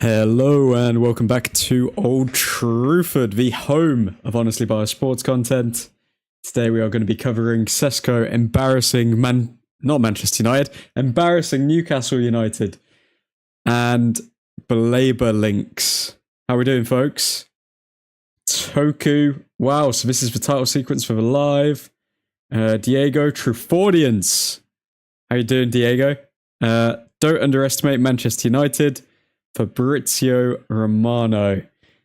Hello and welcome back to Old Truthford, the home of honestly biased sports content. Today we are going to be covering Sesko embarrassing embarrassing Newcastle United and Baleba links. How are we doing, folks? Toku, wow, so this is the title sequence for the live. Diego Truthfordians. How you doing, Diego? Don't underestimate Manchester United. Fabrizio Romano.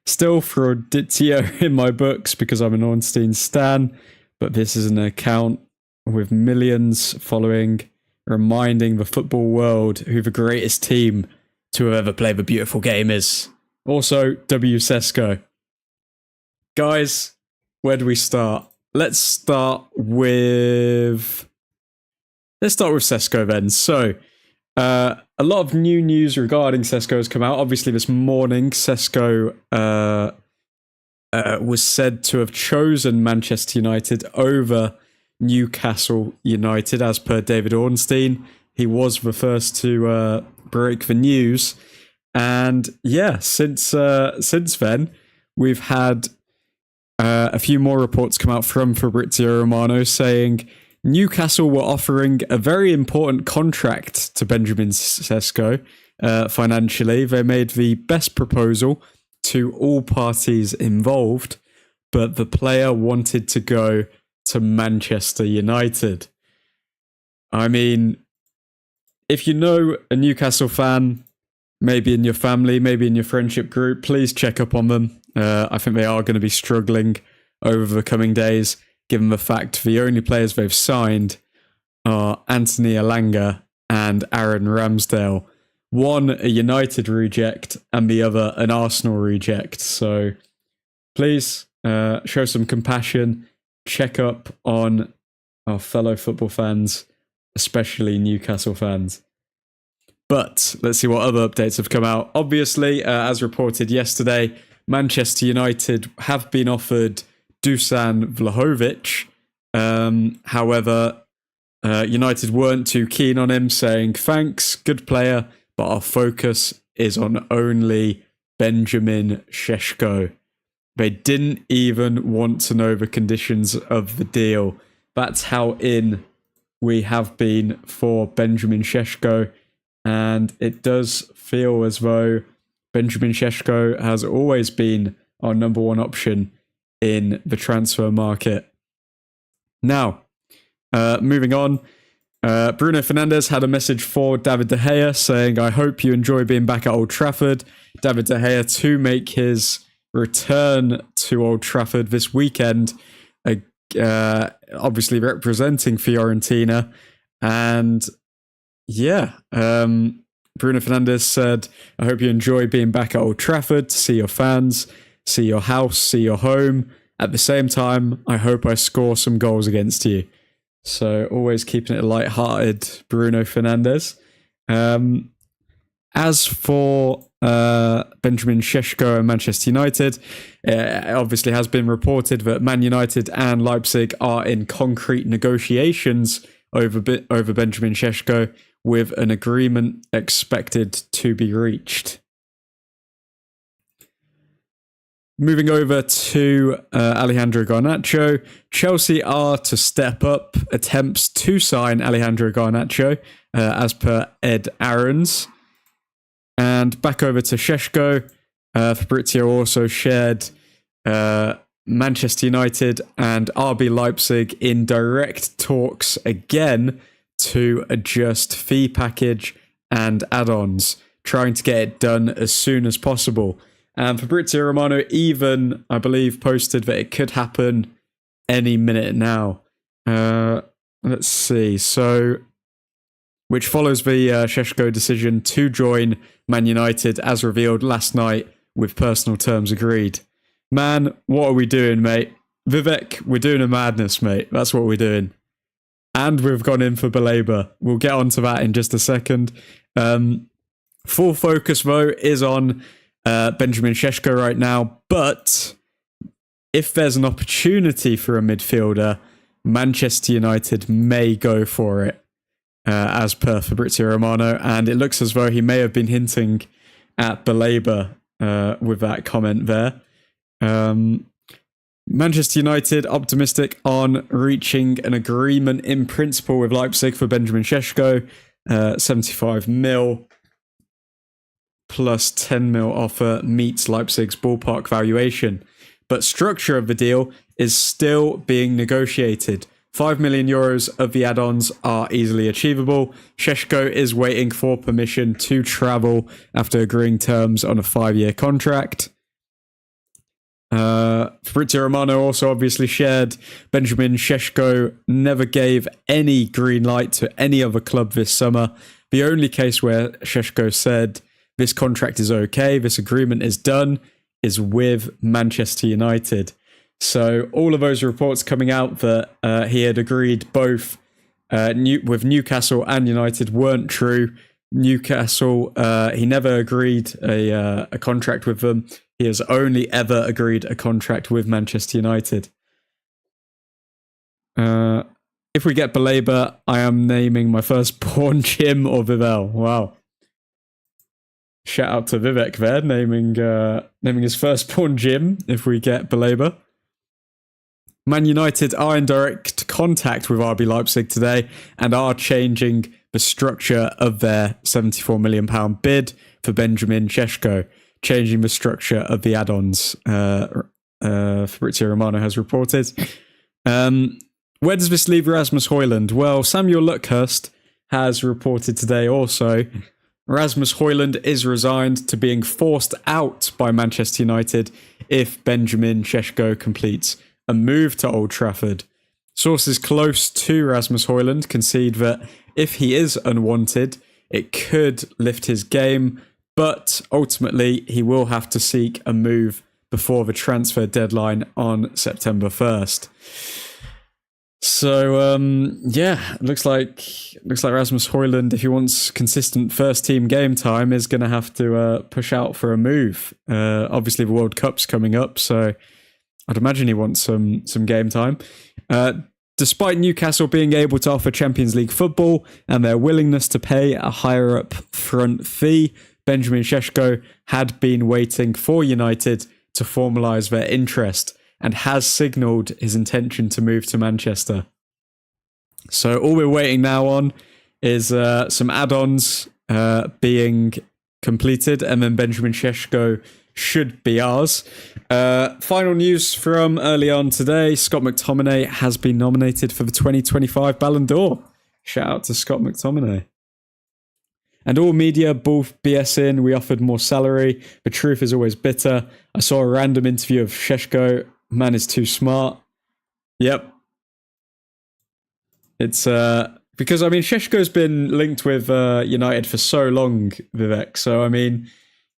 Still Fraudizio in my books because I'm an Ornstein stan, but this is an account with millions following, reminding the football world who the greatest team to have ever played the beautiful game is. Also, W. Sesko. Guys, where do we start? Let's start with Sesko then. So, a lot of new news regarding Sesko has come out. Obviously, this morning, Sesko was said to have chosen Manchester United over Newcastle United, as per David Ornstein. He was the first to break the news. And yeah, since then, we've had a few more reports come out from Fabrizio Romano saying Newcastle were offering a very important contract to Benjamin Sesko financially. They made the best proposal to all parties involved, but the player wanted to go to Manchester United. I mean, if you know a Newcastle fan, maybe in your family, maybe in your friendship group, please check up on them. I think they are going to be struggling over the coming days, given the fact the only players they've signed are Anthony Elanga and Aaron Ramsdale. One a United reject and the other an Arsenal reject. So please show some compassion, check up on our fellow football fans, especially Newcastle fans. But let's see what other updates have come out. Obviously, as reported yesterday, Manchester United have been offered Dusan Vlahovic. However, United weren't too keen on him, saying, thanks, good player, but our focus is on only Benjamin Sesko. They didn't even want to know the conditions of the deal. That's how in we have been for Benjamin Sesko, and it does feel as though Benjamin Sesko has always been our number one option in the transfer market. Now, moving on, Bruno Fernandes had a message for David De Gea saying, I hope you enjoy being back at Old Trafford. David De Gea to make his return to Old Trafford this weekend, obviously representing Fiorentina. And yeah, Bruno Fernandes said, I hope you enjoy being back at Old Trafford to see your fans, see your house, see your home. At the same time, I hope I score some goals against you. So always keeping it light-hearted, Bruno Fernandes. As for Benjamin Sesko and Manchester United, it obviously has been reported that Man United and Leipzig are in concrete negotiations over Benjamin Sesko, with an agreement expected to be reached. Moving over to Alejandro Garnacho, Chelsea are to step up attempts to sign Alejandro Garnacho, as per Ed Aarons. And back over to Sesko, Fabrizio also shared Manchester United and RB Leipzig in direct talks again to adjust fee package and add-ons, trying to get it done as soon as possible. And Fabrizio Romano even, I believe, posted that it could happen any minute now. Let's see. So, which follows the Sesko decision to join Man United as revealed last night with personal terms agreed. Man, what are we doing, mate? Vivek, we're doing a madness, mate. That's what we're doing. And we've gone in for Baleba. We'll get onto that in just a second. Full focus, though, is on Benjamin Sesko right now. But if there's an opportunity for a midfielder, Manchester United may go for it, as per Fabrizio Romano. And it looks as though he may have been hinting at Baleba with that comment there. Manchester United optimistic on reaching an agreement in principle with Leipzig for Benjamin Sesko. 75 mil plus 10 mil offer meets Leipzig's ballpark valuation. But structure of the deal is still being negotiated. 5 million euros of the add-ons are easily achievable. Sesko is waiting for permission to travel after agreeing terms on a 5-year contract. Fabrizio Romano also obviously shared Benjamin Sesko never gave any green light to any other club this summer. The only case where Sesko said this contract is okay, this agreement is done, is with Manchester United. So all of those reports coming out that he had agreed both with Newcastle and United weren't true. Newcastle, he never agreed a contract with them. He has only ever agreed a contract with Manchester United. If we get Baleba, I am naming my firstborn Jim or Vivel. Wow. Shout out to Vivek there, naming his firstborn Jim if we get Baleba. Man United are in direct contact with RB Leipzig today and are changing the structure of their £74 million bid for Benjamin Sesko, changing the structure of the add-ons, Fabrizio Romano has reported. Where does this leave Rasmus Højlund? Well, Samuel Luckhurst has reported today also. Rasmus Højlund is resigned to being forced out by Manchester United if Benjamin Sesko completes a move to Old Trafford. Sources close to Rasmus Højlund concede that if he is unwanted, it could lift his game, but ultimately he will have to seek a move before the transfer deadline on September 1st. So, looks like Rasmus Højlund, if he wants consistent first team game time, is going to have to push out for a move. Obviously, the World Cup's coming up, so I'd imagine he wants some game time. Despite Newcastle being able to offer Champions League football and their willingness to pay a higher up front fee, Benjamin Sesko had been waiting for United to formalise their interest and has signalled his intention to move to Manchester. So all we're waiting now on is some add-ons being completed, and then Benjamin Sesko should be ours. Final news from early on today. Scott McTominay has been nominated for the 2025 Ballon d'Or. Shout out to Scott McTominay. And all media, both BSing, we offered more salary. The truth is always bitter. I saw a random interview of Sesko. Man is too smart. Yep. It's because, I mean, Sheshko's been linked with United for so long, Vivek. So, I mean,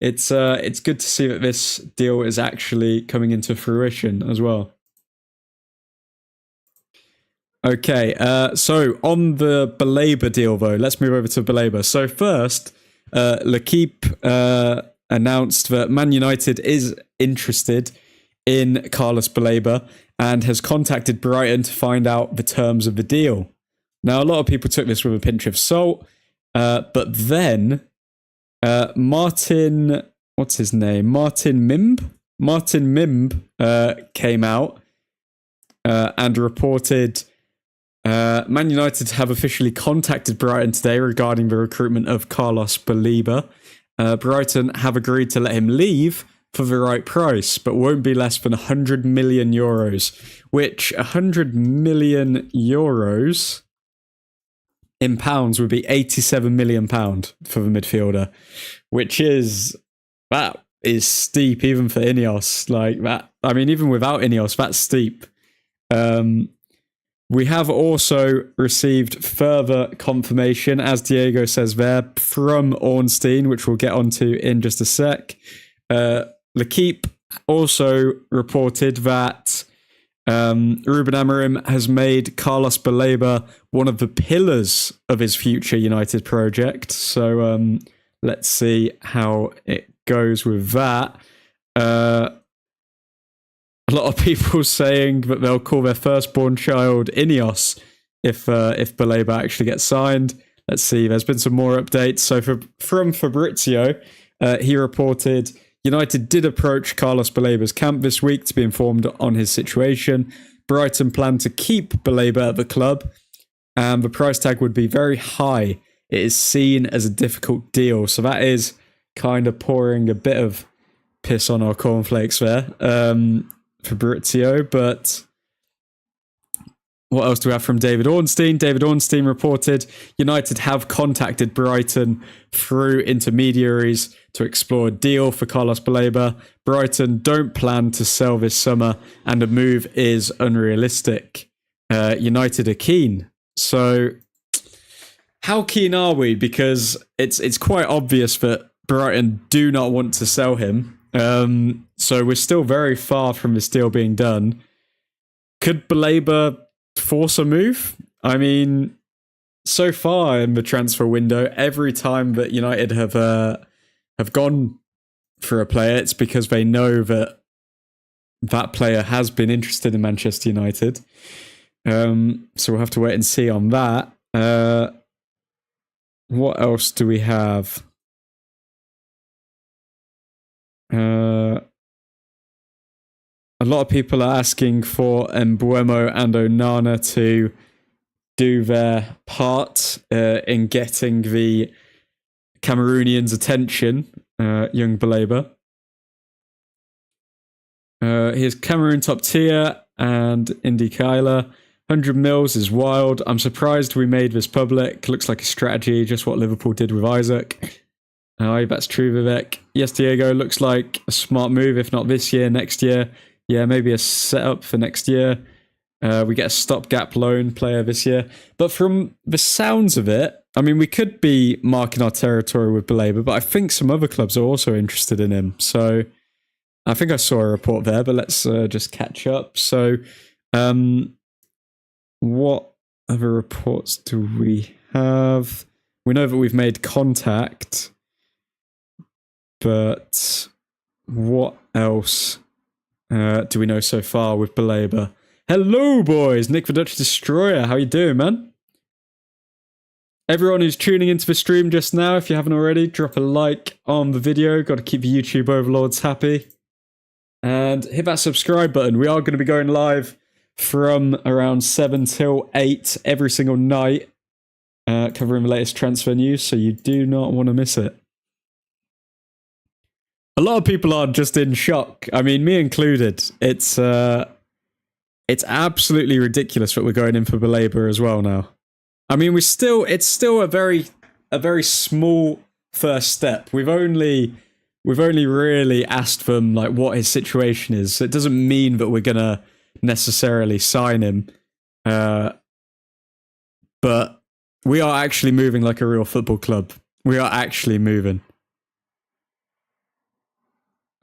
it's good to see that this deal is actually coming into fruition as well. Okay, so on the Baleba deal, though, let's move over to Baleba. So first, L'Equipe announced that Man United is interested in Carlos Baleba and has contacted Brighton to find out the terms of the deal. Now, a lot of people took this with a pinch of salt, but then Martin Mimb came out and reported Man United have officially contacted Brighton today regarding the recruitment of Carlos Baleba. Brighton have agreed to let him leave for the right price, but won't be less than 100 million euros, which 100 million euros in pounds would be 87 million pound for the midfielder, that is steep even for Ineos. Like that, I mean, even without Ineos, that's steep. We have also received further confirmation, as Diego says there, from Ornstein, which we'll get onto in just a sec. L'Equipe also reported that Ruben Amorim has made Carlos Baleba one of the pillars of his future United project. So let's see how it goes with that. A lot of people saying that they'll call their firstborn child Ineos if Baleba actually gets signed. Let's see. There's been some more updates. So from Fabrizio, He reported, United did approach Carlos Baleba's camp this week to be informed on his situation. Brighton plan to keep Baleba at the club, and the price tag would be very high. It is seen as a difficult deal. So that is kind of pouring a bit of piss on our cornflakes there, Fabrizio. But what else do we have from David Ornstein? David Ornstein reported United have contacted Brighton through intermediaries to explore a deal for Carlos Baleba. Brighton don't plan to sell this summer, and the move is unrealistic. United are keen. So how keen are we? Because it's quite obvious that Brighton do not want to sell him. So we're still very far from this deal being done. Could Baleba force a move? I mean, so far in the transfer window, every time that United have gone for a player, it's because they know that that player has been interested in Manchester United. So we'll have to wait and see on that. What else do we have? A lot of people are asking for Mbeumo and Onana to do their part in getting the Cameroonians' attention, young Baleba. Here's Cameroon top tier and Indy Kyler. 100 mils is wild. I'm surprised we made this public. Looks like a strategy, just what Liverpool did with Isaac. That's true, Vivek. Yes, Diego, looks like a smart move, if not this year, next year. Yeah, maybe a setup for next year. We get a stopgap loan player this year. But from the sounds of it, I mean, we could be marking our territory with Baleba, but I think some other clubs are also interested in him. So I think I saw a report there, but let's just catch up. So what other reports do we have? We know that we've made contact, but what else do we know so far with Baleba? Hello, boys. Nick the Dutch Destroyer. How you doing, man? Everyone who's tuning into the stream just now, if you haven't already, drop a like on the video. Got to keep the YouTube overlords happy. And hit that subscribe button. We are going to be going live from around 7 till 8 every single night, covering the latest transfer news, so you do not want to miss it. A lot of people are just in shock. I mean, me included. It's absolutely ridiculous that we're going in for Baleba as well now. I mean, it's still a very small first step. We've only really asked them like what his situation is. So it doesn't mean that we're gonna necessarily sign him. But we are actually moving like a real football club. We are actually moving.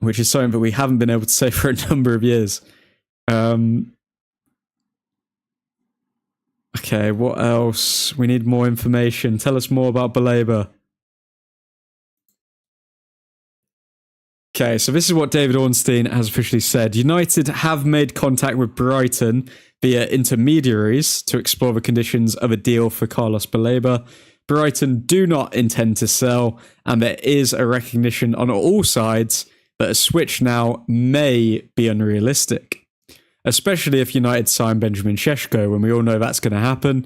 Which is something that we haven't been able to say for a number of years. Okay, what else? We need more information. Tell us more about Baleba. Okay, so this is what David Ornstein has officially said. United have made contact with Brighton via intermediaries to explore the conditions of a deal for Carlos Baleba. Brighton do not intend to sell, and there is a recognition on all sides that a switch now may be unrealistic, especially if United sign Benjamin Šeško, when we all know that's going to happen,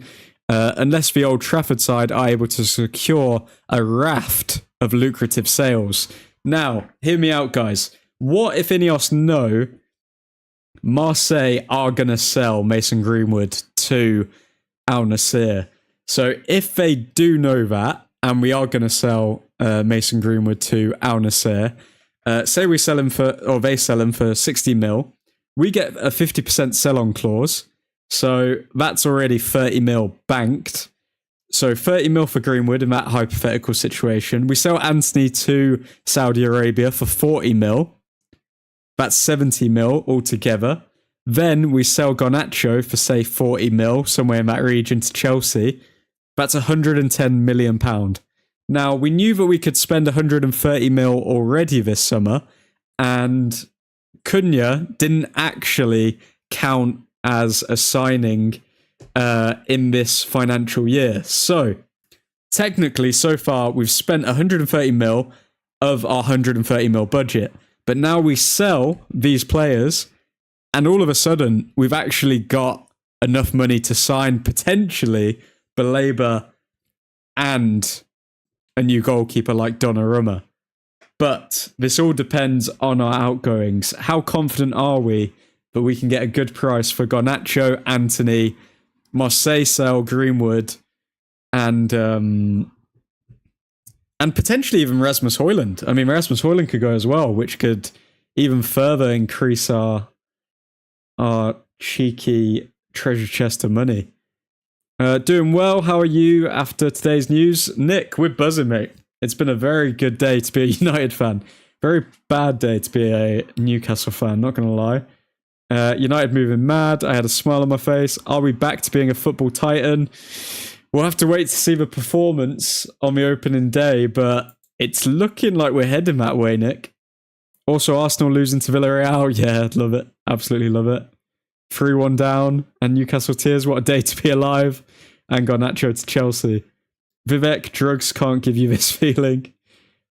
unless the Old Trafford side are able to secure a raft of lucrative sales. Now, hear me out, guys. What if Ineos know Marseille are going to sell Mason Greenwood to Al Nassr? So if they do know that, and we are going to sell Mason Greenwood to Al Nassr, say we sell him or they sell him for 60 mil, we get a 50% sell-on clause. So that's already 30 mil banked. So 30 mil for Greenwood in that hypothetical situation. We sell Anthony to Saudi Arabia for 40 mil. That's 70 mil altogether. Then we sell Garnacho for, say, 40 mil, somewhere in that region, to Chelsea. That's £110 million. Now, we knew that we could spend 130 mil already this summer, and Cunha didn't actually count as a signing in this financial year. So, technically, so far, we've spent 130 mil. of our 130 mil budget. But now we sell these players, and all of a sudden, we've actually got enough money to sign potentially Baleba and a new goalkeeper like Donnarumma. But this all depends on our outgoings. How confident are we that we can get a good price for Garnacho, Anthony, Marseille sell Greenwood, and potentially even Rasmus Højlund. I mean, Rasmus Højlund could go as well, which could even further increase our cheeky treasure chest of money. Doing well. How are you after today's news? Nick, we're buzzing, mate. It's been a very good day to be a United fan. Very bad day to be a Newcastle fan, not going to lie. United moving mad. I had a smile on my face. Are we back to being a football titan? We'll have to wait to see the performance on the opening day, but it's looking like we're heading that way, Nick. Also, Arsenal losing to Villarreal. Yeah, love it. Absolutely love it. 3-1 down, and Newcastle tears. What a day to be alive. And Garnacho to Chelsea. Vivek, drugs can't give you this feeling.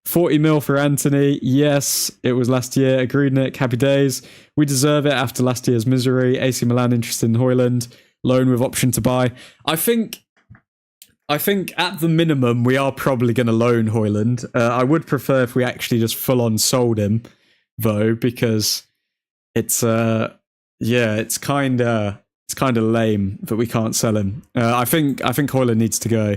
40 mil for Anthony. Yes, it was last year. Agreed, Nick. Happy days. We deserve it after last year's misery. AC Milan interested in Højlund. Loan with option to buy. I think at the minimum, we are probably going to loan Højlund. I would prefer if we actually just full-on sold him, though, because it's kind of lame that we can't sell him. I think Højlund needs to go.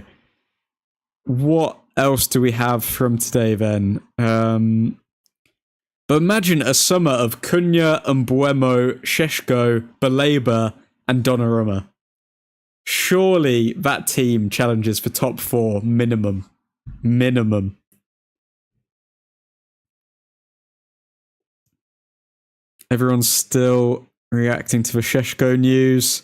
What else do we have from today then? But imagine a summer of Cunha, Mbuemo, Sesko, Baleba, and Donnarumma. Surely that team challenges for top 4 minimum. Minimum. Everyone's still reacting to the Sesko news.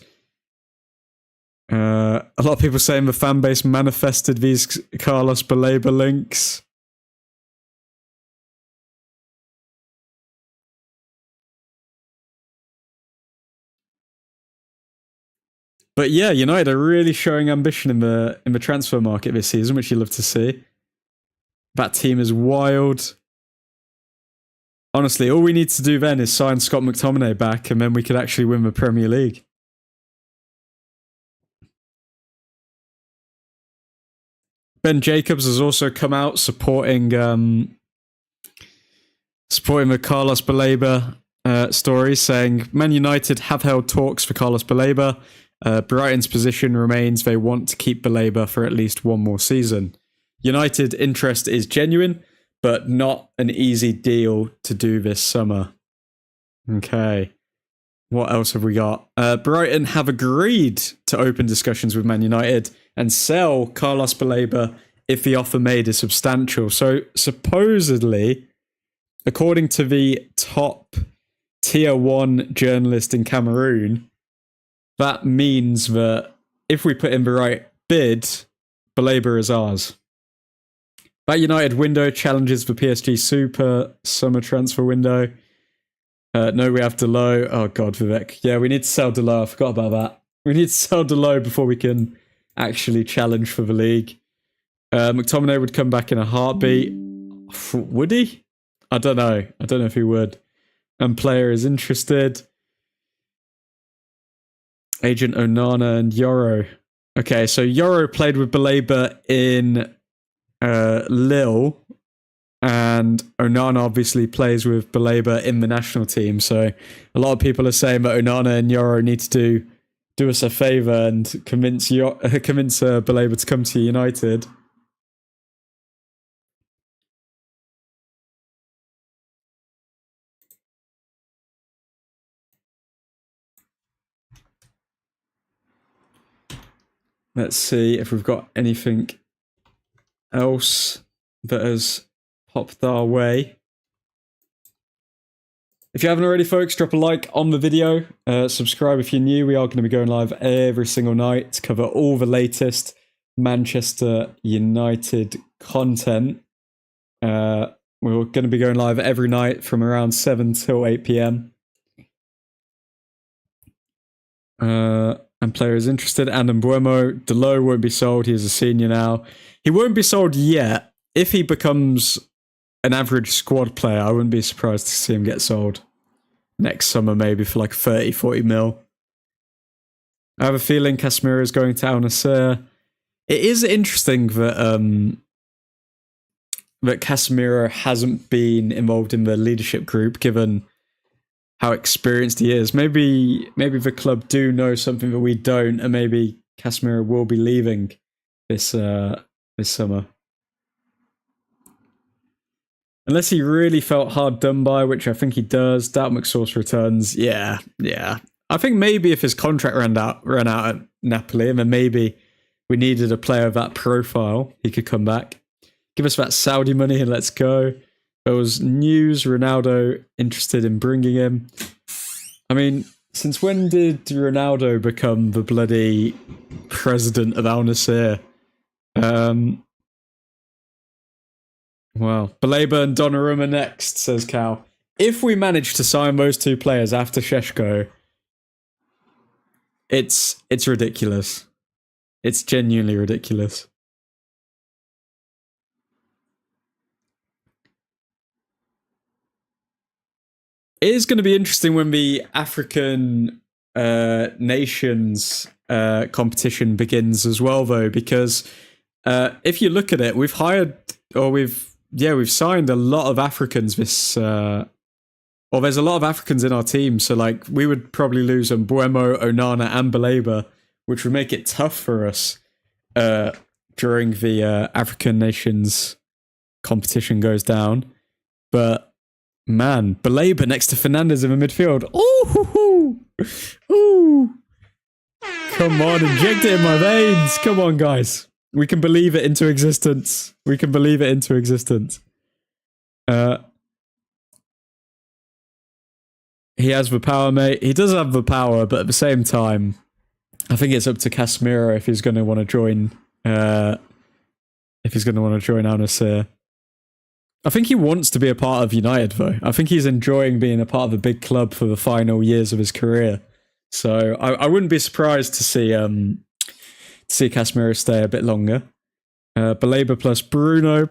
A lot of people saying the fan base manifested these Carlos Baleba links. But yeah, United are really showing ambition in the transfer market this season, which you love to see. That team is wild. Honestly, all we need to do then is sign Scott McTominay back, and then we could actually win the Premier League. Ben Jacobs has also come out supporting the Carlos Baleba story, saying Man United have held talks for Carlos Baleba. Brighton's position remains they want to keep Baleba for at least one more season. United interest is genuine, but not an easy deal to do this summer. Okay. What else have we got? Brighton have agreed to open discussions with Man United and sell Carlos Baleba if the offer made is substantial. So supposedly, according to the top tier 1 journalist in Cameroon, that means that if we put in the right bid, Baleba is ours. That United window challenges the PSG Super summer transfer window. No, we have Delo. Oh, God, Vivek. Yeah, we need to sell Delo. I forgot about that. We need to sell Delo before we can actually challenge for the league. McTominay would come back in a heartbeat. Would he? I don't know. I don't know if he would. And player is interested. Agent Onana and Yoro. Okay, so Yoro played with Baleba in Lille, and Onana obviously plays with Baleba in the national team. So a lot of people are saying that Onana and Yoro need to do us a favour and convince Baleba to come to United. Let's see if we've got anything else that has popped our way. If you haven't already, folks, drop a like on the video. Subscribe if you're new. We are going to be going live every single night to cover all the latest Manchester United content. We're going to be going live every night from around 7 till 8 p.m. And player is interested. And Mbuemo, Delo won't be sold. He's a senior now. He won't be sold yet. If he becomes an average squad player, I wouldn't be surprised to see him get sold next summer, maybe for like 30, 40 mil. I have a feeling Casemiro is going to Al Nassr. It is interesting that that Casemiro hasn't been involved in the leadership group, given how experienced he is. Maybe the club do know something that we don't, and maybe Casemiro will be leaving this summer. Unless he really felt hard done by, which I think he does. Doubt McSauce returns. Yeah. I think maybe if his contract ran out at Napoli, and then maybe we needed a player of that profile, he could come back. Give us that Saudi money and let's go. There was news, Ronaldo interested in bringing him. I mean, since when did Ronaldo become the bloody president of Al Nassr? Well, Baleba and Donnarumma next, says Cal. If we manage to sign those two players after Sesko, it's ridiculous. It's genuinely ridiculous. It is going to be interesting when the African nations competition begins as well, though, because if you look at it, we've signed a lot of Africans this there's a lot of Africans in our team, so like we would probably lose Mbuemo, Onana and Baleba, which would make it tough for us during the African nations competition goes down. But man, Baleba next to Fernandes in the midfield. Ooh. Come on, inject it in my veins. Come on, guys. We can believe it into existence. He has the power, mate. He does have the power, but at the same time, I think it's up to Casemiro if he's going to want to join. Al Nassr. I think he wants to be a part of United, though. I think he's enjoying being a part of a big club for the final years of his career. So I wouldn't be surprised to see Casemiro stay a bit longer. Baleba plus Bruno.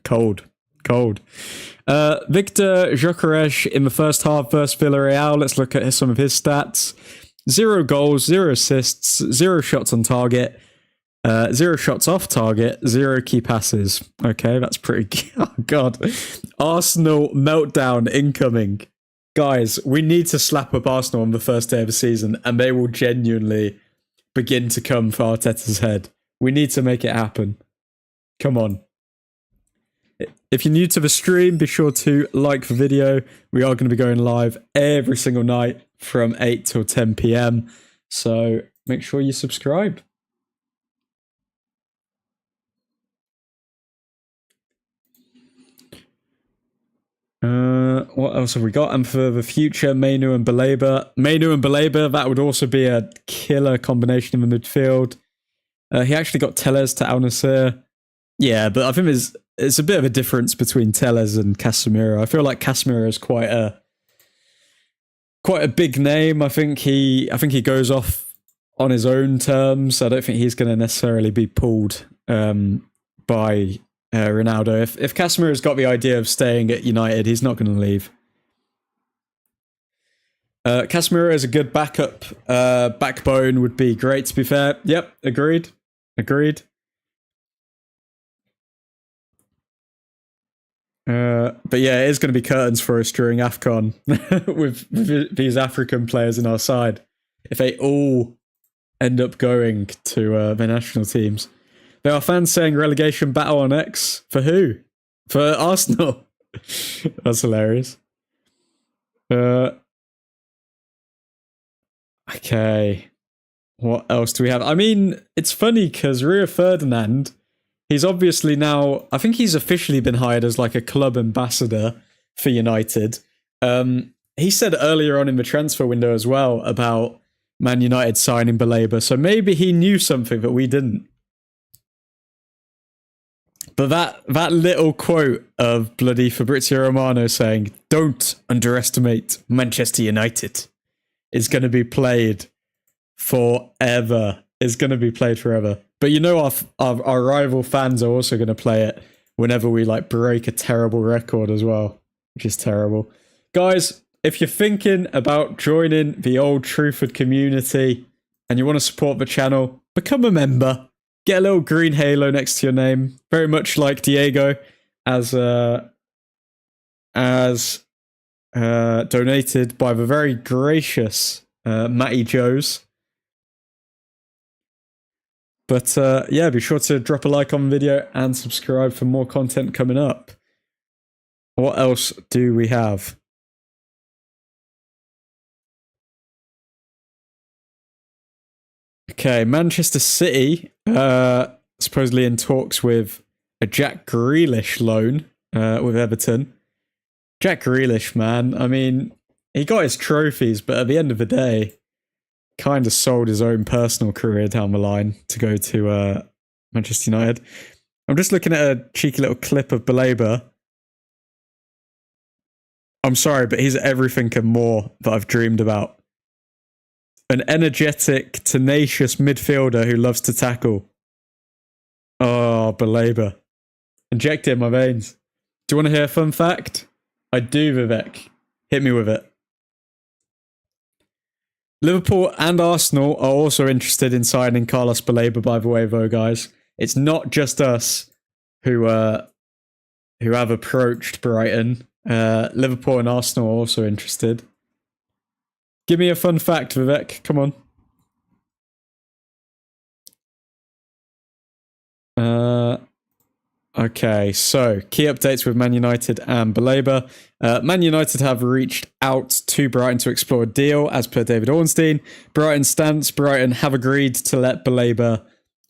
Cold. Victor Gyökeres in the first half versus Villarreal. Let's look at some of his stats. 0 goals, 0 assists, 0 shots on target, 0 shots off target, 0 key passes. Okay, that's pretty... Oh, God. Arsenal meltdown incoming. Guys, we need to slap up Arsenal on the first day of the season, and they will genuinely begin to come for Arteta's head. We need to make it happen. Come on. If you're new to the stream, be sure to like the video. We are going to be going live every single night from 8 till 10 p.m. So make sure you subscribe. What else have we got? And for the future, Mainu and Baleba, that would also be a killer combination in the midfield. He actually got Telles to Al Nassr. Yeah, but I think it's a bit of a difference between Telles and Casemiro. I feel like Casemiro is quite a big name. I think he goes off on his own terms. I don't think he's going to necessarily be pulled by Ronaldo. If Casemiro's got the idea of staying at United, he's not going to leave. Casemiro is a good backup. Backbone would be great, to be fair. Yep, agreed. But yeah, it is going to be curtains for us during AFCON with these African players in our side. If they all end up going to the national teams. There are fans saying relegation battle on X. For who? For Arsenal. That's hilarious. Okay. What else do we have? I mean, it's funny because Rio Ferdinand, he's obviously now, I think he's officially been hired as like a club ambassador for United. He said earlier on in the transfer window as well about Man United signing Baleba, so maybe he knew something that we didn't. But that little quote of bloody Fabrizio Romano saying, "Don't underestimate Manchester United," is going to be played forever. It's going to be played forever. But you know, our rival fans are also going to play it whenever we like break a terrible record as well, which is terrible. Guys, if you're thinking about joining the Old Truthford community and you want to support the channel, become a member. Get a little green halo next to your name, very much like Diego, as donated by the very gracious Matty Joes. But yeah, be sure to drop a like on the video and subscribe for more content coming up. What else do we have? Okay, Manchester City supposedly in talks with a Jack Grealish loan with Everton. Jack Grealish, man, I mean, he got his trophies, but at the end of the day, kind of sold his own personal career down the line to go to Manchester United. I'm just looking at a cheeky little clip of Baleba. I'm sorry, but he's everything and more that I've dreamed about. An energetic, tenacious midfielder who loves to tackle. Oh, Baleba. Inject it in my veins. Do you want to hear a fun fact? I do, Vivek. Hit me with it. Liverpool and Arsenal are also interested in signing Carlos Baleba, by the way, though, guys. It's not just us who have approached Brighton. Liverpool and Arsenal are also interested. Give me a fun fact, Vivek. Come on. Okay, so key updates with Man United and Baleba. Man United have reached out to Brighton to explore a deal, as per David Ornstein. Brighton have agreed to let Baleba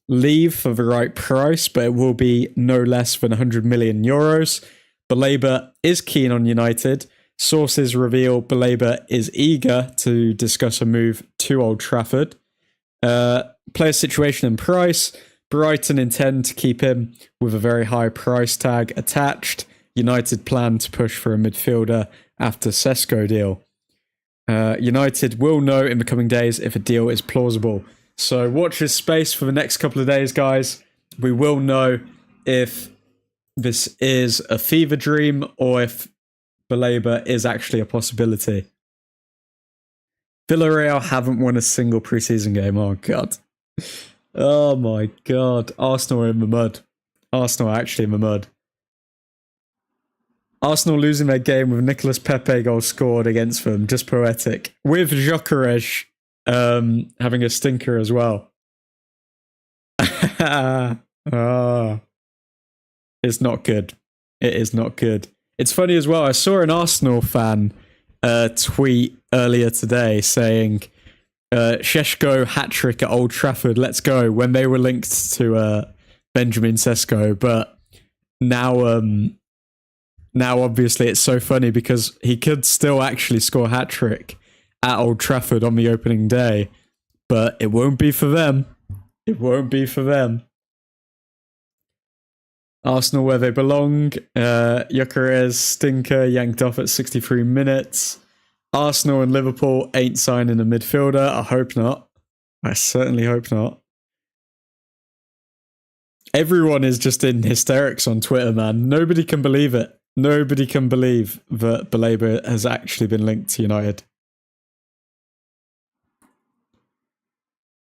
leave for the right price, but it will be no less than 100 million euros. Baleba is keen on United. Sources reveal Baleba is eager to discuss a move to Old Trafford. Player situation and price. Brighton intend to keep him with a very high price tag attached. United plan to push for a midfielder after Sesko deal. United will know in the coming days if a deal is plausible. So watch this space for the next couple of days, guys. We will know if this is a fever dream or if Baleba is actually a possibility. Villarreal haven't won a single preseason game. Oh, God. Oh, my God. Arsenal are in the mud. Arsenal are actually in the mud. Arsenal losing their game with Nicolas Pepe goal scored against them. Just poetic. With Gyökeres having a stinker as well. Oh. It's not good. It is not good. It's funny as well. I saw an Arsenal fan tweet earlier today saying, Sesko hat-trick at Old Trafford, let's go, when they were linked to Benjamin Sesko. But now obviously it's so funny because he could still actually score a hat-trick at Old Trafford on the opening day, but it won't be for them. It won't be for them. Arsenal where they belong. Gyökeres stinker yanked off at 63 minutes. Arsenal and Liverpool ain't signing a midfielder. I hope not. I certainly hope not. Everyone is just in hysterics on Twitter, man. Nobody can believe it. Nobody can believe that Baleba has actually been linked to United.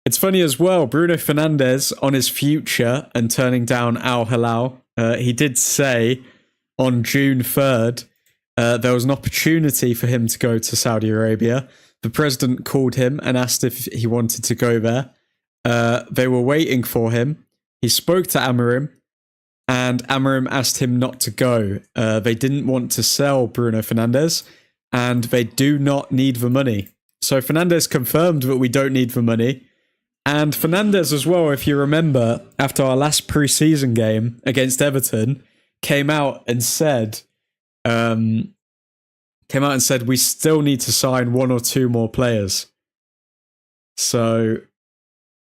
It's funny as well, Bruno Fernandes on his future and turning down Al Hilal. He did say on June 3rd, there was an opportunity for him to go to Saudi Arabia. The president called him and asked if he wanted to go there. They were waiting for him. He spoke to Amorim, and Amorim asked him not to go. They didn't want to sell Bruno Fernandes, and they do not need the money. So Fernandes confirmed that we don't need the money. And Fernandes as well, if you remember, after our last pre-season game against Everton, came out and said we still need to sign one or two more players. So,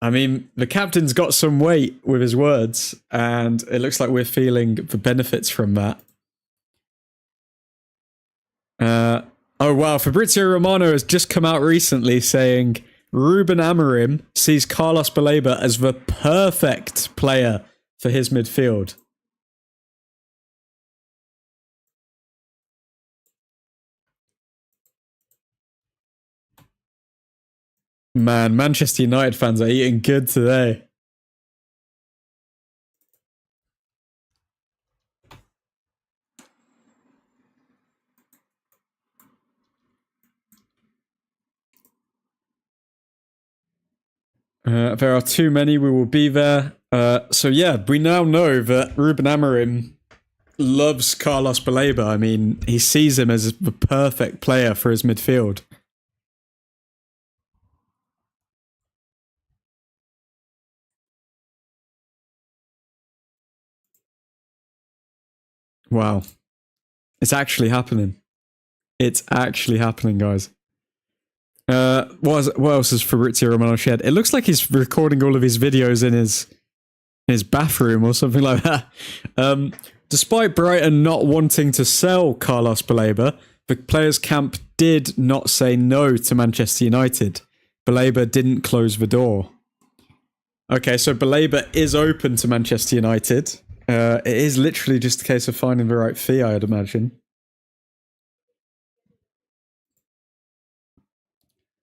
I mean, the captain's got some weight with his words, and it looks like we're feeling the benefits from that. Oh wow, Fabrizio Romano has just come out recently saying Ruben Amorim sees Carlos Baleba as the perfect player for his midfield. Man, Manchester United fans are eating good today. There are too many. We will be there. So yeah, we now know that Ruben Amorim loves Carlos Baleba. I mean, he sees him as the perfect player for his midfield. Wow. It's actually happening. It's actually happening, guys. What else has Fabrizio Romano shared? It looks like he's recording all of his videos in his bathroom or something like that. Despite Brighton not wanting to sell Carlos Baleba, the players' camp did not say no to Manchester United. Baleba didn't close the door. Okay, so Baleba is open to Manchester United. It is literally just a case of finding the right fee, I'd imagine.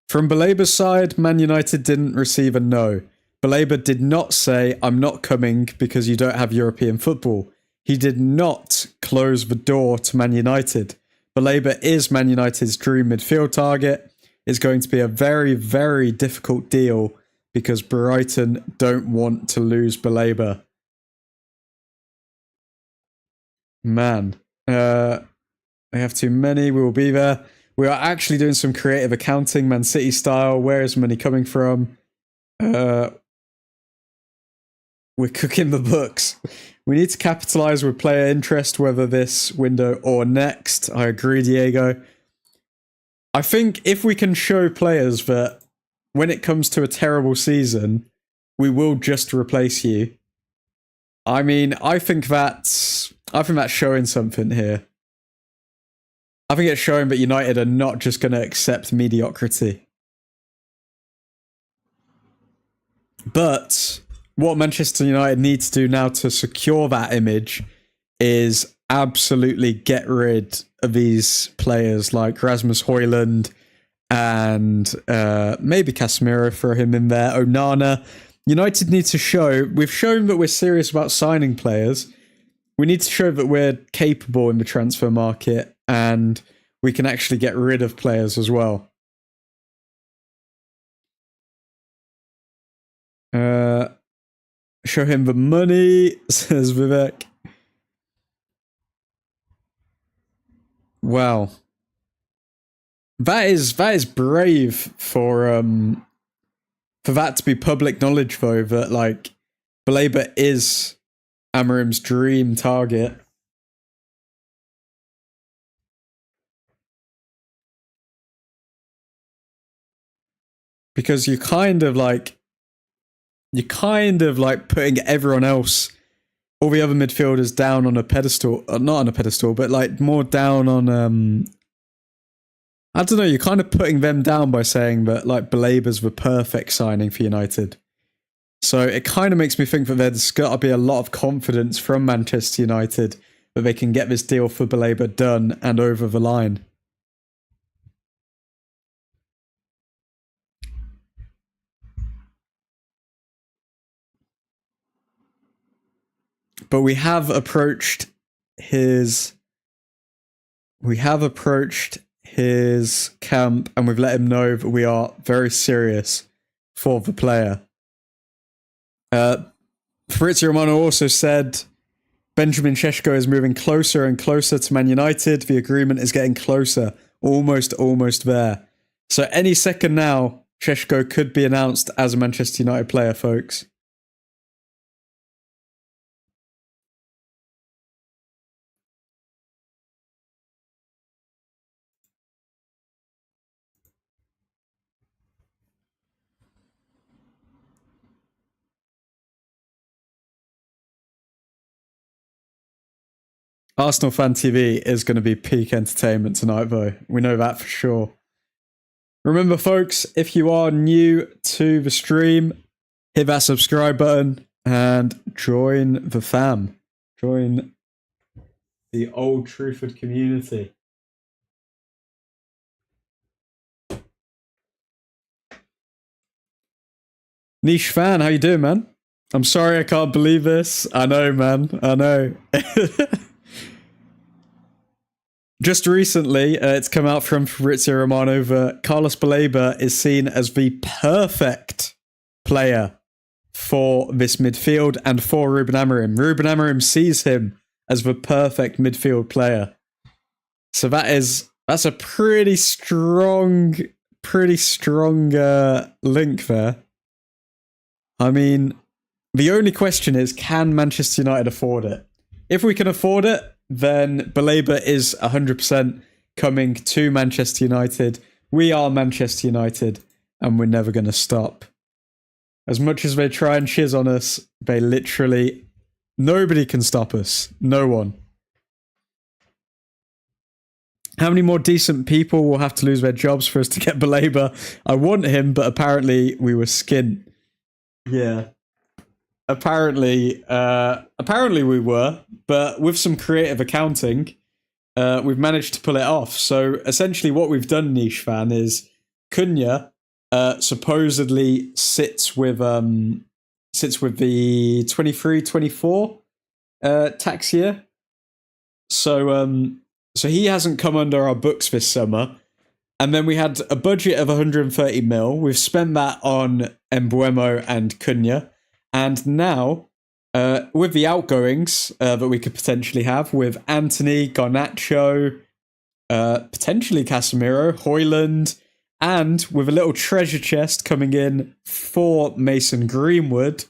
From Baleba's side, Man United didn't receive a no. Baleba did not say, I'm not coming because you don't have European football. He did not close the door to Man United. Baleba is Man United's dream midfield target. It's going to be a very, very difficult deal because Brighton don't want to lose Baleba. Man, they have too many. We will be there. We are actually doing some creative accounting, Man City style. Where is money coming from? We're cooking the books. We need to capitalize with player interest, whether this window or next. I agree, Diego. I think if we can show players that when it comes to a terrible season, we will just replace you. I mean, I think that's showing something here. I think it's showing that United are not just going to accept mediocrity. But what Manchester United needs to do now to secure that image is absolutely get rid of these players like Rasmus Højlund and maybe Casemiro, throw him in there, Onana. United need to show, we've shown that we're serious about signing players. We need to show that we're capable in the transfer market and we can actually get rid of players as well. Show him the money, says Vivek. Wow. That is brave for that to be public knowledge, though, that like Baleba is Amorim's dream target. Because you're kind of like putting everyone else, all the other midfielders, down on a pedestal. Not on a pedestal, but like more down on I don't know, you're kind of putting them down by saying that like Baleba's the perfect signing for United. So it kind of makes me think that there's got to be a lot of confidence from Manchester United that they can get this deal for Baleba done and over the line. But we have approached his camp and we've let him know that we are very serious for the player. Fabrizio Romano also said Benjamin Sesko is moving closer and closer to Man United. The agreement is getting closer, almost there. So any second now, Sesko could be announced as a Manchester United player, folks. Arsenal Fan TV is going to be peak entertainment tonight, though. We know that for sure. Remember, folks, if you are new to the stream, hit that subscribe button and join the fam. Join the Old Truthford community. Niche fan, how you doing, man? I'm sorry I can't believe this. I know, man. I know. Just recently, it's come out from Fabrizio Romano that Carlos Baleba is seen as the perfect player for this midfield and for Ruben Amorim. Ruben Amorim sees him as the perfect midfield player. So that's a pretty strong link there. I mean, the only question is, can Manchester United afford it? If we can afford it, then Baleba is 100% coming to Manchester United. We are Manchester United, and we're never going to stop. As much as they try and shiz on us, they literally... Nobody can stop us. No one. How many more decent people will have to lose their jobs for us to get Baleba? I want him, but apparently we were skint. Yeah. Apparently we were, but with some creative accounting, we've managed to pull it off. So essentially what we've done, Niche Fan, is Cunha supposedly sits with the 23-24 tax year. So he hasn't come under our books this summer. And then we had a budget of 130 mil. We've spent that on Embuemo and Cunha. And now, with the outgoings that we could potentially have, with Anthony, Garnacho, potentially Casemiro, Højlund, and with a little treasure chest coming in for Mason Greenwood,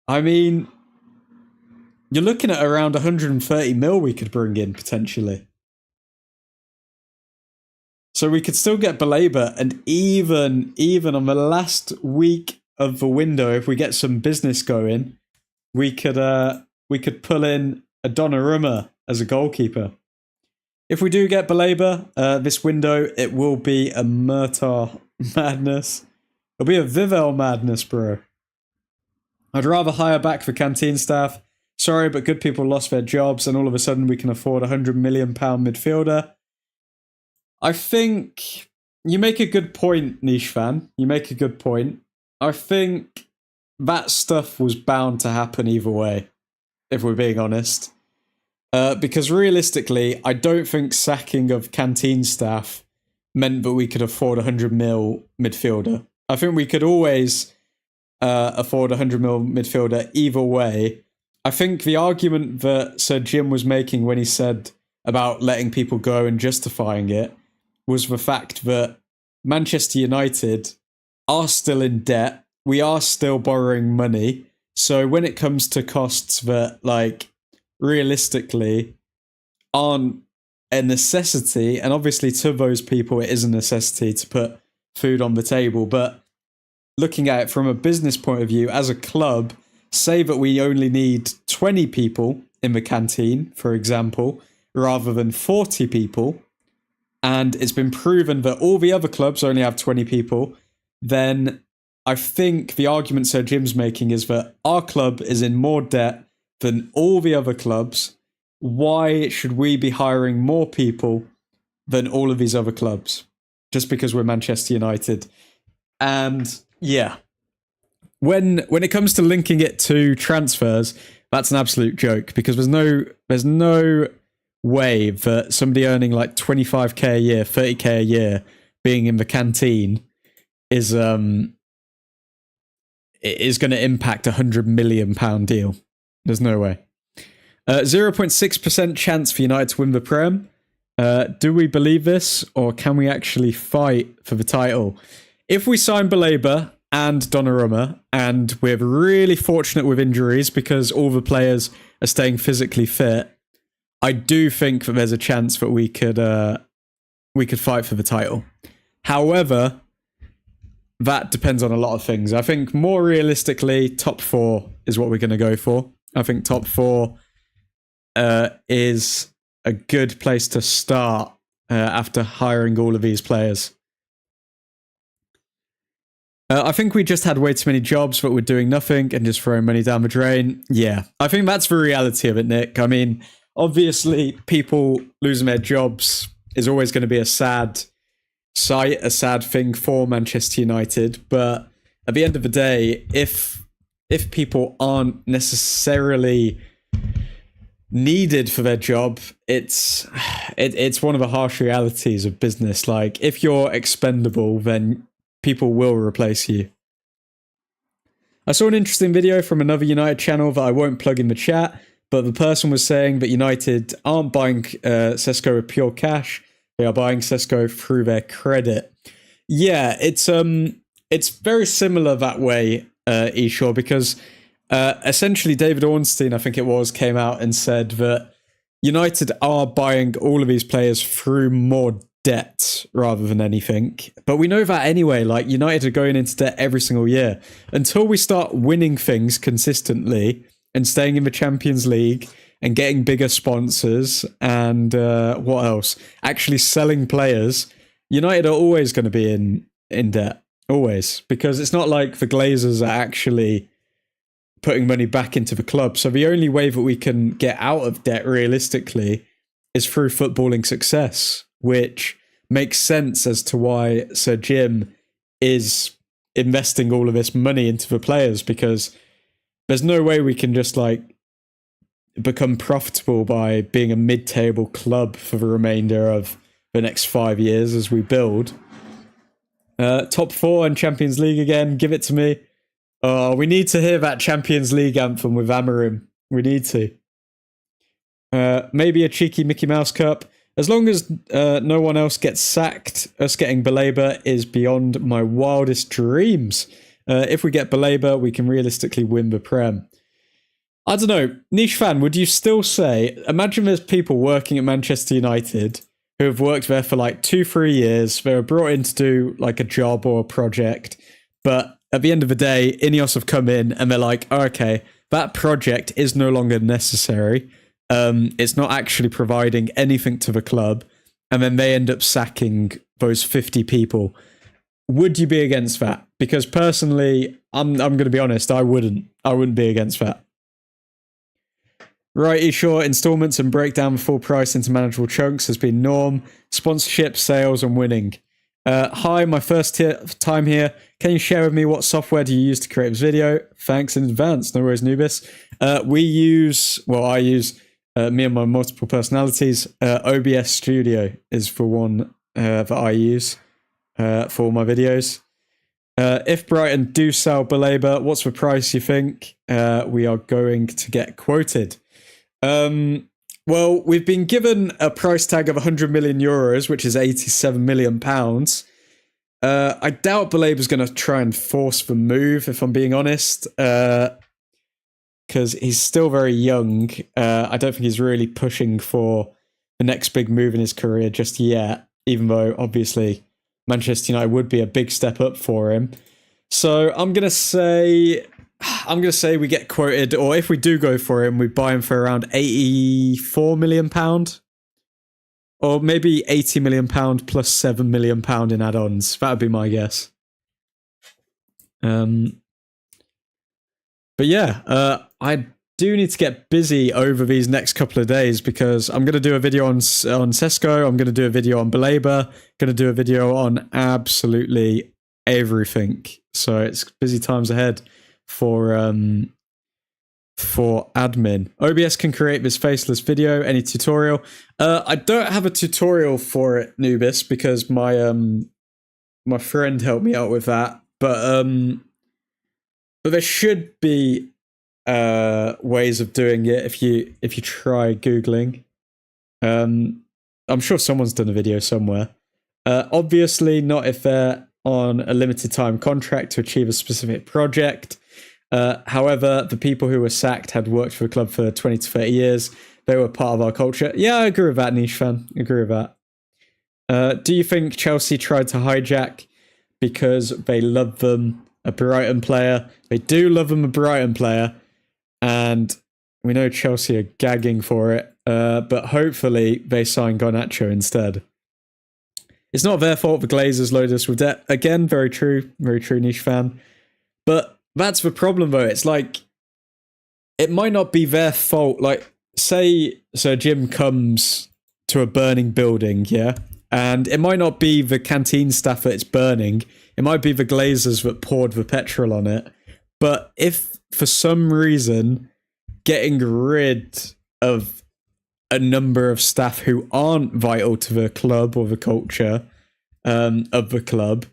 I mean, you're looking at around 130 mil we could bring in, potentially. So we could still get Baleba, and even on the last week of the window, if we get some business going, we could pull in a Donnarumma as a goalkeeper. If we do get Baleba this window, it will be a Murtaugh madness. It'll be a Vivel madness, bro. I'd rather hire back the canteen staff. Sorry, but good people lost their jobs, and all of a sudden we can afford a £100 million midfielder. I think you make a good point, Niche Fan. You make a good point. I think that stuff was bound to happen either way, if we're being honest. Because realistically, I don't think sacking of canteen staff meant that we could afford a 100 mil midfielder. I think we could always afford a 100 mil midfielder either way. I think the argument that Sir Jim was making when he said about letting people go and justifying it was the fact that Manchester United are still in debt. We are still borrowing money. So when it comes to costs that, like, realistically aren't a necessity, and obviously to those people it is a necessity to put food on the table, but looking at it from a business point of view, as a club, say that we only need 20 people in the canteen, for example, rather than 40 people, and it's been proven that all the other clubs only have 20 people, then I think the argument Sir Jim's making is that our club is in more debt than all the other clubs. Why should we be hiring more people than all of these other clubs? Just because we're Manchester United. And yeah, when it comes to linking it to transfers, that's an absolute joke, because there's no way that somebody earning like 25k a year, 30k a year, being in the canteen is going to impact a £100 million deal. There's no way. 0.6% chance for United to win the Prem. Do we believe this, or can we actually fight for the title? If we sign Baleba and Donnarumma, and we're really fortunate with injuries because all the players are staying physically fit, I do think that there's a chance that we could fight for the title. However, that depends on a lot of things. I think more realistically, top 4 is what we're going to go for. I think top 4 is a good place to start after hiring all of these players. I think we just had way too many jobs, but we're doing nothing and just throwing money down the drain. Yeah, I think that's the reality of it, Nick. I mean, obviously, people losing their jobs is always going to be a sad sight, a sad thing for Manchester United. But at the end of the day, if people aren't necessarily needed for their job, it's one of the harsh realities of business. Like, if you're expendable, then people will replace you. I saw an interesting video from another United channel that I won't plug in the chat, but the person was saying that United aren't buying Sesko with pure cash. They are buying Sesko through their credit. Yeah, it's very similar that way, Eshaw, because essentially David Ornstein, I think it was, came out and said that United are buying all of these players through more debt rather than anything. But we know that anyway. Like, United are going into debt every single year. Until we start winning things consistently and staying in the Champions League and getting bigger sponsors and what else? Actually selling players, United are always going to be in debt. Always. Because it's not like the Glazers are actually putting money back into the club. So the only way that we can get out of debt realistically is through footballing success, which makes sense as to why Sir Jim is investing all of this money into the players, because there's no way we can just like become profitable by being a mid-table club for the remainder of the next 5 years as we build. Top 4 and Champions League again, give it to me. Oh, we need to hear that Champions League anthem with Amorim. We need to. Maybe a cheeky Mickey Mouse Cup. As long as no one else gets sacked, us getting Baleba is beyond my wildest dreams. If we get Baleba, we can realistically win the Prem. I don't know. Niche fan, would you still say, imagine there's people working at Manchester United who have worked there for like 2-3 years. They were brought in to do like a job or a project. But at the end of the day, Ineos have come in and they're like, oh, okay, that project is no longer necessary. It's not actually providing anything to the club, and then they end up sacking those 50 people. Would you be against that? Because personally, I'm going to be honest, I wouldn't be against that. Righty, sure, installments and break down the full price into manageable chunks has been norm. Sponsorship, sales, and winning. Hi, my first time here. Can you share with me what software do you use to create this video? Thanks in advance. No worries, Nubis. I use me and my multiple personalities. OBS Studio is the one that I use for all my videos. If Brighton do sell Baleba, what's the price you think we are going to get quoted? Well, we've been given a price tag of 100 million euros, which is 87 million pounds. I doubt Baleba's going to try and force the move, if I'm being honest, because he's still very young. I don't think he's really pushing for the next big move in his career just yet, even though obviously Manchester United would be a big step up for him. So I'm going to say we get quoted, or if we do go for him, we buy him for around £84 million. Or maybe £80 million plus £7 million in add-ons. That would be my guess. But yeah, I do need to get busy over these next couple of days, because I'm going to do a video on Sesko. I'm going to do a video on Baleba. Going to do a video on absolutely everything. So it's busy times ahead for admin. OBS can create this faceless video. Any tutorial? I don't have a tutorial for it, Nubis, because my friend helped me out with that. But there should be ways of doing it if you try Googling. I'm sure someone's done a video somewhere. Obviously not if they're on a limited time contract to achieve a specific project. However, the people who were sacked had worked for the club for 20 to 30 years. They were part of our culture. Yeah, I agree with that, Niche fan. I agree with that. Do you think Chelsea tried to hijack because they love them a Brighton player? They do love them a Brighton player, and we know Chelsea are gagging for it. But hopefully they sign Garnacho instead. It's not their fault the Glazers loaded us with debt. Again, very true, niche fan. But that's the problem, though. It's like, it might not be their fault. Like, say Sir Jim comes to a burning building, yeah? And it might not be the canteen staff that it's burning. It might be the Glazers that poured the petrol on it. But if, for some reason, getting rid of a number of staff who aren't vital to the club or the culture of the club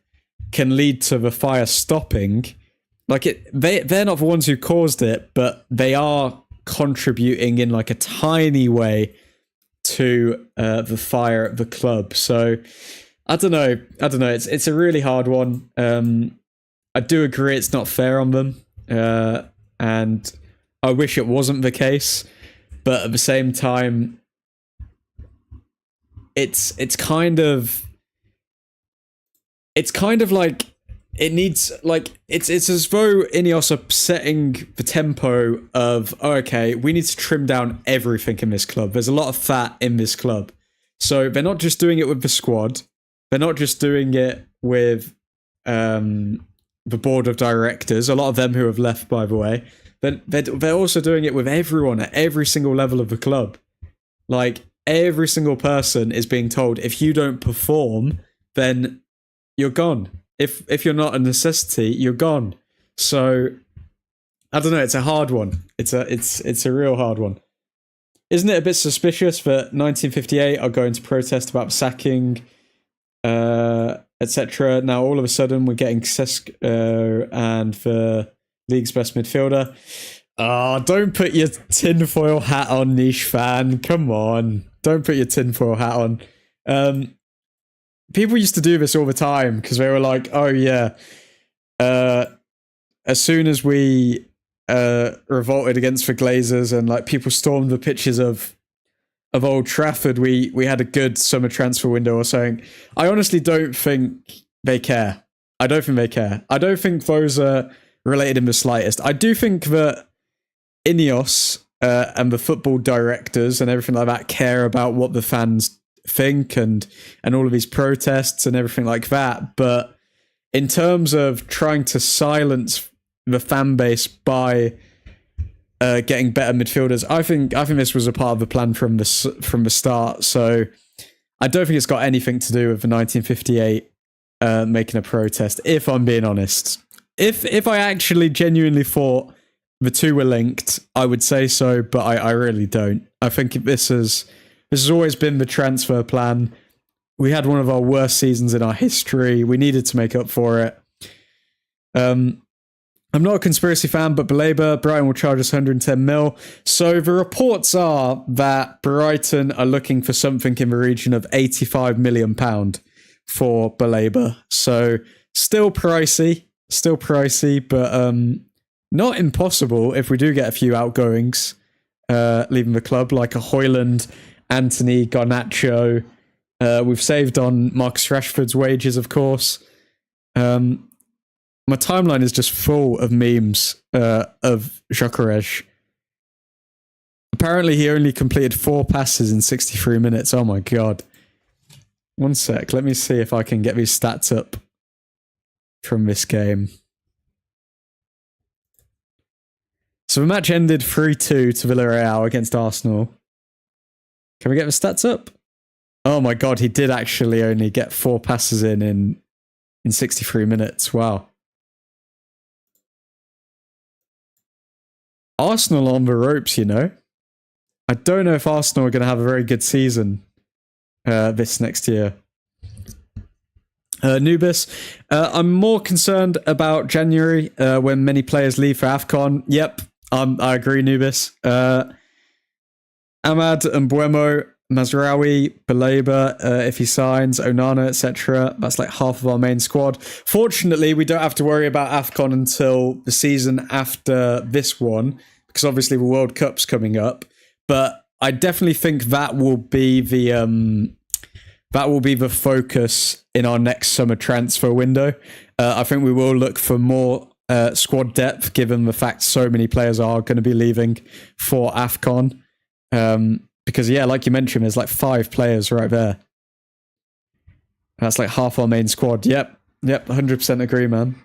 can lead to the fire stopping, like they're not the ones who caused it, but they are contributing in like a tiny way to the fire at the club. So I don't know. It's a really hard one. I do agree it's not fair on them, and I wish it wasn't the case. But at the same time, it's kind of like it needs, like, it's as though Ineos are setting the tempo of, oh, okay, we need to trim down everything in this club. There's a lot of fat in this club. So they're not just doing it with the squad. They're not just doing it with the board of directors, a lot of them who have left, by the way. They're also doing it with everyone at every single level of the club. Like, every single person is being told, if you don't perform, then you're gone. If you're not a necessity, you're gone. So I don't know. It's a hard one. It's a real hard one. Isn't it a bit suspicious that 1958 are going to protest about sacking, etc.? Now all of a sudden we're getting Sesko and the league's best midfielder. Don't put your tinfoil hat on, niche fan. Come on, don't put your tinfoil hat on. People used to do this all the time because they were like, oh yeah, as soon as we revolted against the Glazers and like people stormed the pitches of Old Trafford, we had a good summer transfer window or something. I honestly don't think they care. I don't think those are related in the slightest. I do think that Ineos and the football directors and everything like that care about what the fans think and all of these protests and everything like that. But in terms of trying to silence the fan base by getting better midfielders, I think this was a part of the plan from the start. So I don't think it's got anything to do with the 1958 making a protest, if I'm being honest. If I actually genuinely thought the two were linked, I would say so, but I really don't. I think this has always been the transfer plan. We had one of our worst seasons in our history. We needed to make up for it. I'm not a conspiracy fan, but Baleba, Brighton will charge us 110 mil. So the reports are that Brighton are looking for something in the region of £85 million for Baleba. So still pricey, but not impossible if we do get a few outgoings leaving the club, like a Højlund, Anthony, Garnacho. We've saved on Marcus Rashford's wages, of course. My timeline is just full of memes of Gyökeres. Apparently, he only completed 4 passes in 63 minutes. Oh my god. One sec. Let me see if I can get these stats up from this game. So the match ended 3-2 to Villarreal against Arsenal. Can we get the stats up? Oh my god, he did actually only get 4 passes in 63 minutes. Wow. Arsenal on the ropes, you know. I don't know if Arsenal are going to have a very good season this next year. Nubis, I'm more concerned about January when many players leave for AFCON. Yep, I agree, Nubis. Ahmad and Mbuemo, Mazraoui, Baleba, if he signs, Onana, etc. That's like half of our main squad. Fortunately, we don't have to worry about AFCON until the season after this one, because obviously the World Cup's coming up. But I definitely think that will be the focus in our next summer transfer window. I think we will look for more squad depth, given the fact so many players are going to be leaving for AFCON. Because, yeah, like you mentioned, there's like 5 players right there. That's like half our main squad. Yep, 100% agree, man.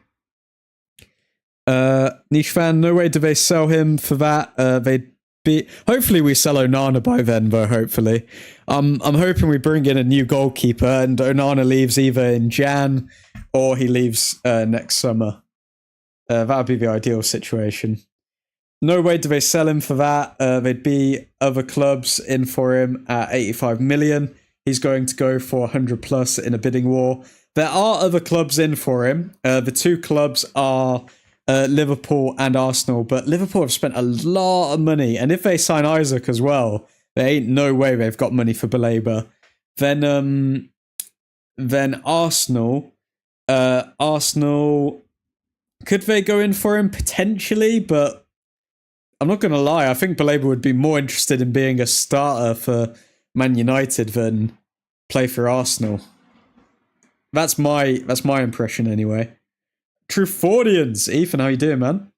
Niche fan, no way do they sell him for that. They'd be. Hopefully, we sell Onana by then, though. Hopefully, I'm hoping we bring in a new goalkeeper, and Onana leaves either in Jan or he leaves next summer. That would be the ideal situation. No way do they sell him for that. There'd be other clubs in for him at 85 million. He's going to go for 100 plus in a bidding war. There are other clubs in for him. The two clubs are Liverpool and Arsenal, but Liverpool have spent a lot of money, and if they sign Isaac as well, there ain't no way they've got money for Baleba. Then Arsenal, could they go in for him potentially? But I'm not gonna lie, I think Baleba would be more interested in being a starter for Man United than play for Arsenal. That's my impression anyway. Truthfordians, Ethan, how you doing, man?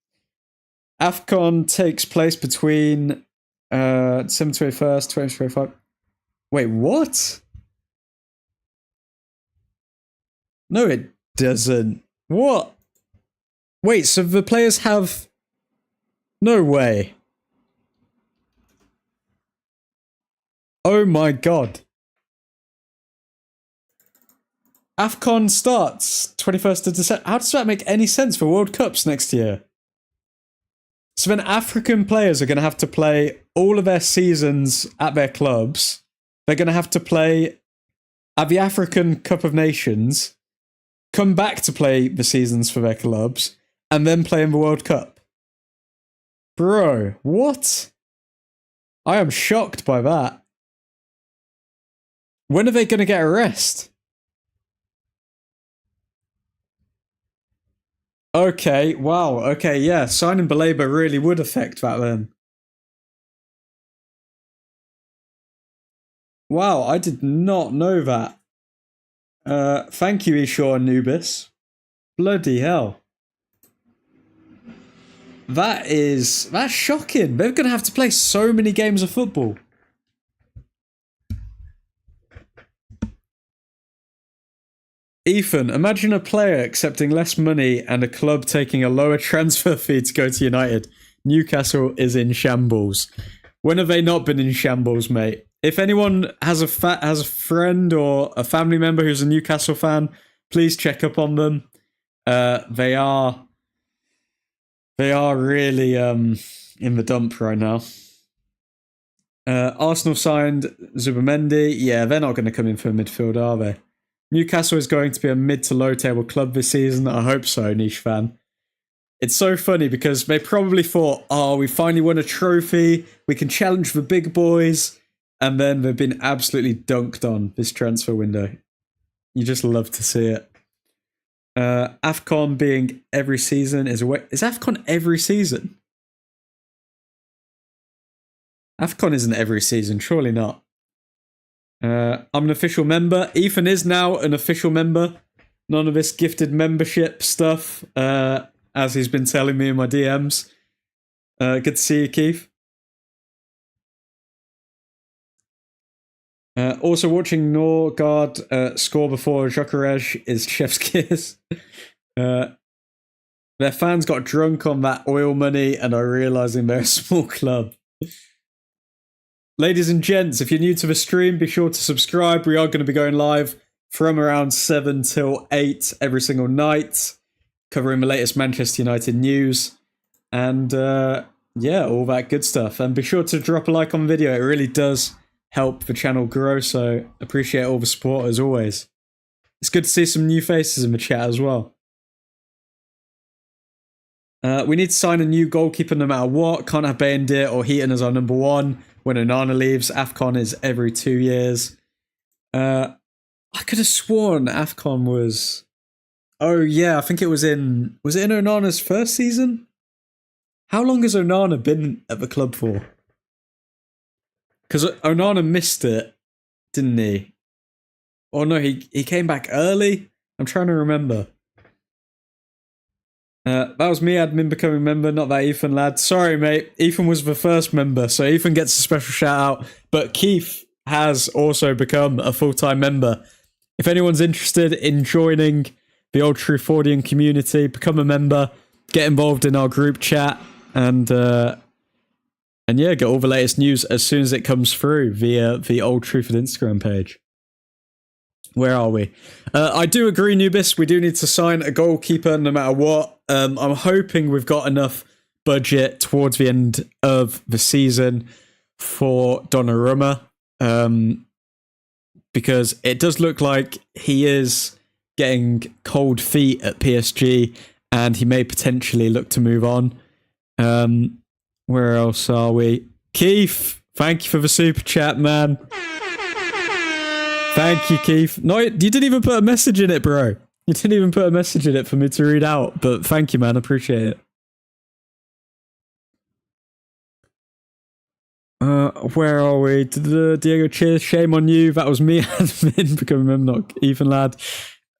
AFCON takes place between December 21st, 2025. Wait, what? No, it doesn't. What? Wait, so the players have... No way. Oh my god. AFCON starts 21st of December. How does that make any sense for World Cups next year? So then African players are going to have to play all of their seasons at their clubs. They're going to have to play at the African Cup of Nations, come back to play the seasons for their clubs, and then play in the World Cup. Bro, what? I am shocked by that. When are they going to get a rest? Okay, wow, okay, yeah, signing Baleba really would affect that then. Wow, I did not know that. Thank you, Sesko SNUBS. Bloody hell. That's shocking. They're going to have to play so many games of football. Ethan, imagine a player accepting less money and a club taking a lower transfer fee to go to United. Newcastle is in shambles. When have they not been in shambles, mate? If anyone has a friend or a family member who's a Newcastle fan, please check up on them. They are really in the dump right now. Arsenal signed Zubimendi. Yeah, they're not going to come in for a midfield, are they? Newcastle is going to be a mid to low table club this season. I hope so, niche fan. It's so funny because they probably thought, oh, we finally won a trophy. We can challenge the big boys. And then they've been absolutely dunked on this transfer window. You just love to see it. AFCON being every season is away. Is AFCON every season? AFCON isn't every season, surely not. I'm an official member. Ethan is now an official member. None of this gifted membership stuff, as he's been telling me in my DMs. Good to see you, Keith. Also watching Norgard score before Jokerej is chef's kiss. Their fans got drunk on that oil money and are realising they're a small club. Ladies and gents, if you're new to the stream, be sure to subscribe. We are going to be going live from around 7 till 8 every single night, covering the latest Manchester United news. And yeah, all that good stuff. And be sure to drop a like on the video. It really does help the channel grow, so appreciate all the support as always. It's good to see some new faces in the chat as well. We need to sign a new goalkeeper no matter what. Can't have Bayendir or Heaton as our number one. When Onana leaves, AFCON is every 2 years. I could have sworn AFCON was... Oh yeah, I think it was in... Was it in Onana's first season? How long has Onana been at the club for? Because Onana missed it, didn't he? Or no, he came back early? I'm trying to remember. That was me, admin, becoming member, not that Ethan lad. Sorry, mate. Ethan was the first member, so Ethan gets a special shout out. But Keith has also become a full-time member. If anyone's interested in joining the Old Truthfordian community, become a member, get involved in our group chat, and yeah, get all the latest news as soon as it comes through via the Old Truthford Instagram page. Where are we? I do agree, Nubis. We do need to sign a goalkeeper no matter what. I'm hoping we've got enough budget towards the end of the season for Donnarumma. Because it does look like he is getting cold feet at PSG and he may potentially look to move on. Where else are we? Keith, thank you for the super chat, man. Thank you, Keith. No, you didn't even put a message in it, bro. You didn't even put a message in it for me to read out, but thank you, man. I appreciate it. Where are we? Diego, cheers. Shame on you. That was me, admin, becoming a member, not Ethan, lad.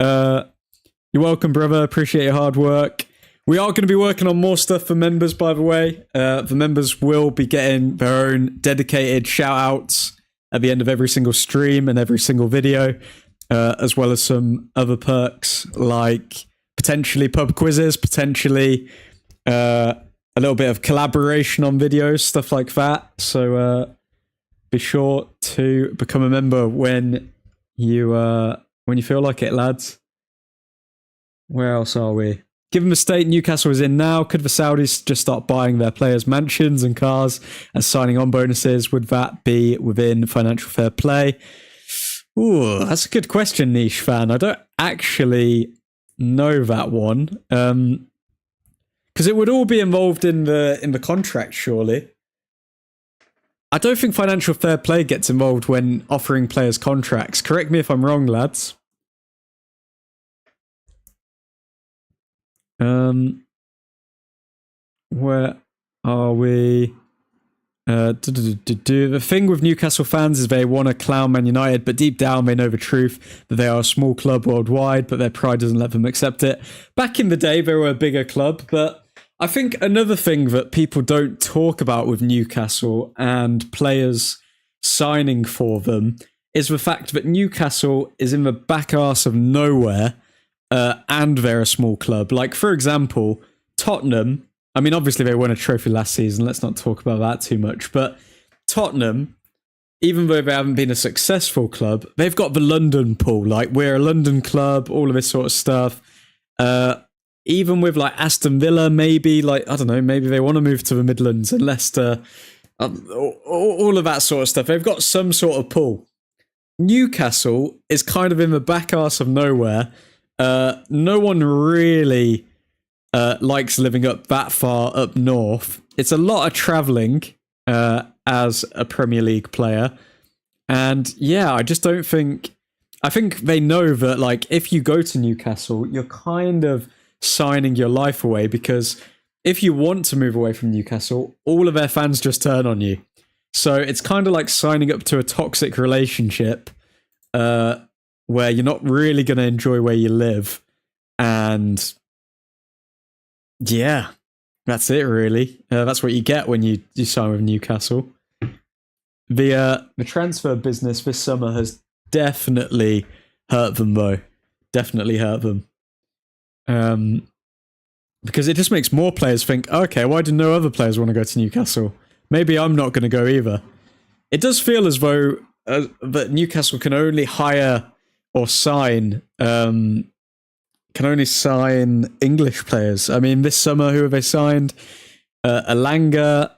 You're welcome, brother. Appreciate your hard work. We are going to be working on more stuff for members, by the way. The members will be getting their own dedicated shout-outs at the end of every single stream and every single video, as well as some other perks like potentially pub quizzes, potentially a little bit of collaboration on videos, stuff like that. So be sure to become a member when you feel like it, lads. Where else are we? Given the state Newcastle is in now, could the Saudis just start buying their players mansions and cars and signing on bonuses? Would that be within financial fair play? Ooh, that's a good question, Niche fan. I don't actually know that one. Because it would all be involved in the contract, surely. I don't think financial fair play gets involved when offering players contracts. Correct me if I'm wrong, lads. Where are we? The thing with Newcastle fans is they want to clown Man United, but deep down they know the truth that they are a small club worldwide, but their pride doesn't let them accept it. Back in the day, they were a bigger club, but I think another thing that people don't talk about with Newcastle and players signing for them is the fact that Newcastle is in the back arse of nowhere, and they're a small club. Like, for example, Tottenham, I mean, obviously they won a trophy last season, let's not talk about that too much, but Tottenham, even though they haven't been a successful club, they've got the London pool, like, we're a London club, all of this sort of stuff. Even with, like, Aston Villa, maybe, like, I don't know, maybe they want to move to the Midlands and Leicester, all of that sort of stuff. They've got some sort of pull. Newcastle is kind of in the back arse of nowhere. No one really likes living up that far up north. It's a lot of travelling as a Premier League player. And yeah, I just don't think... I think they know that, like, if you go to Newcastle, you're kind of signing your life away, because if you want to move away from Newcastle, all of their fans just turn on you. So it's kind of like signing up to a toxic relationship where you're not really going to enjoy where you live. And yeah, that's it, really. That's what you get when you sign with Newcastle. The transfer business this summer has definitely hurt them, though. Definitely hurt them. Because it just makes more players think, okay, why do no other players want to go to Newcastle? Maybe I'm not going to go either. It does feel as though that Newcastle can only hire or sign English players. I mean, this summer, who have they signed? Alanga.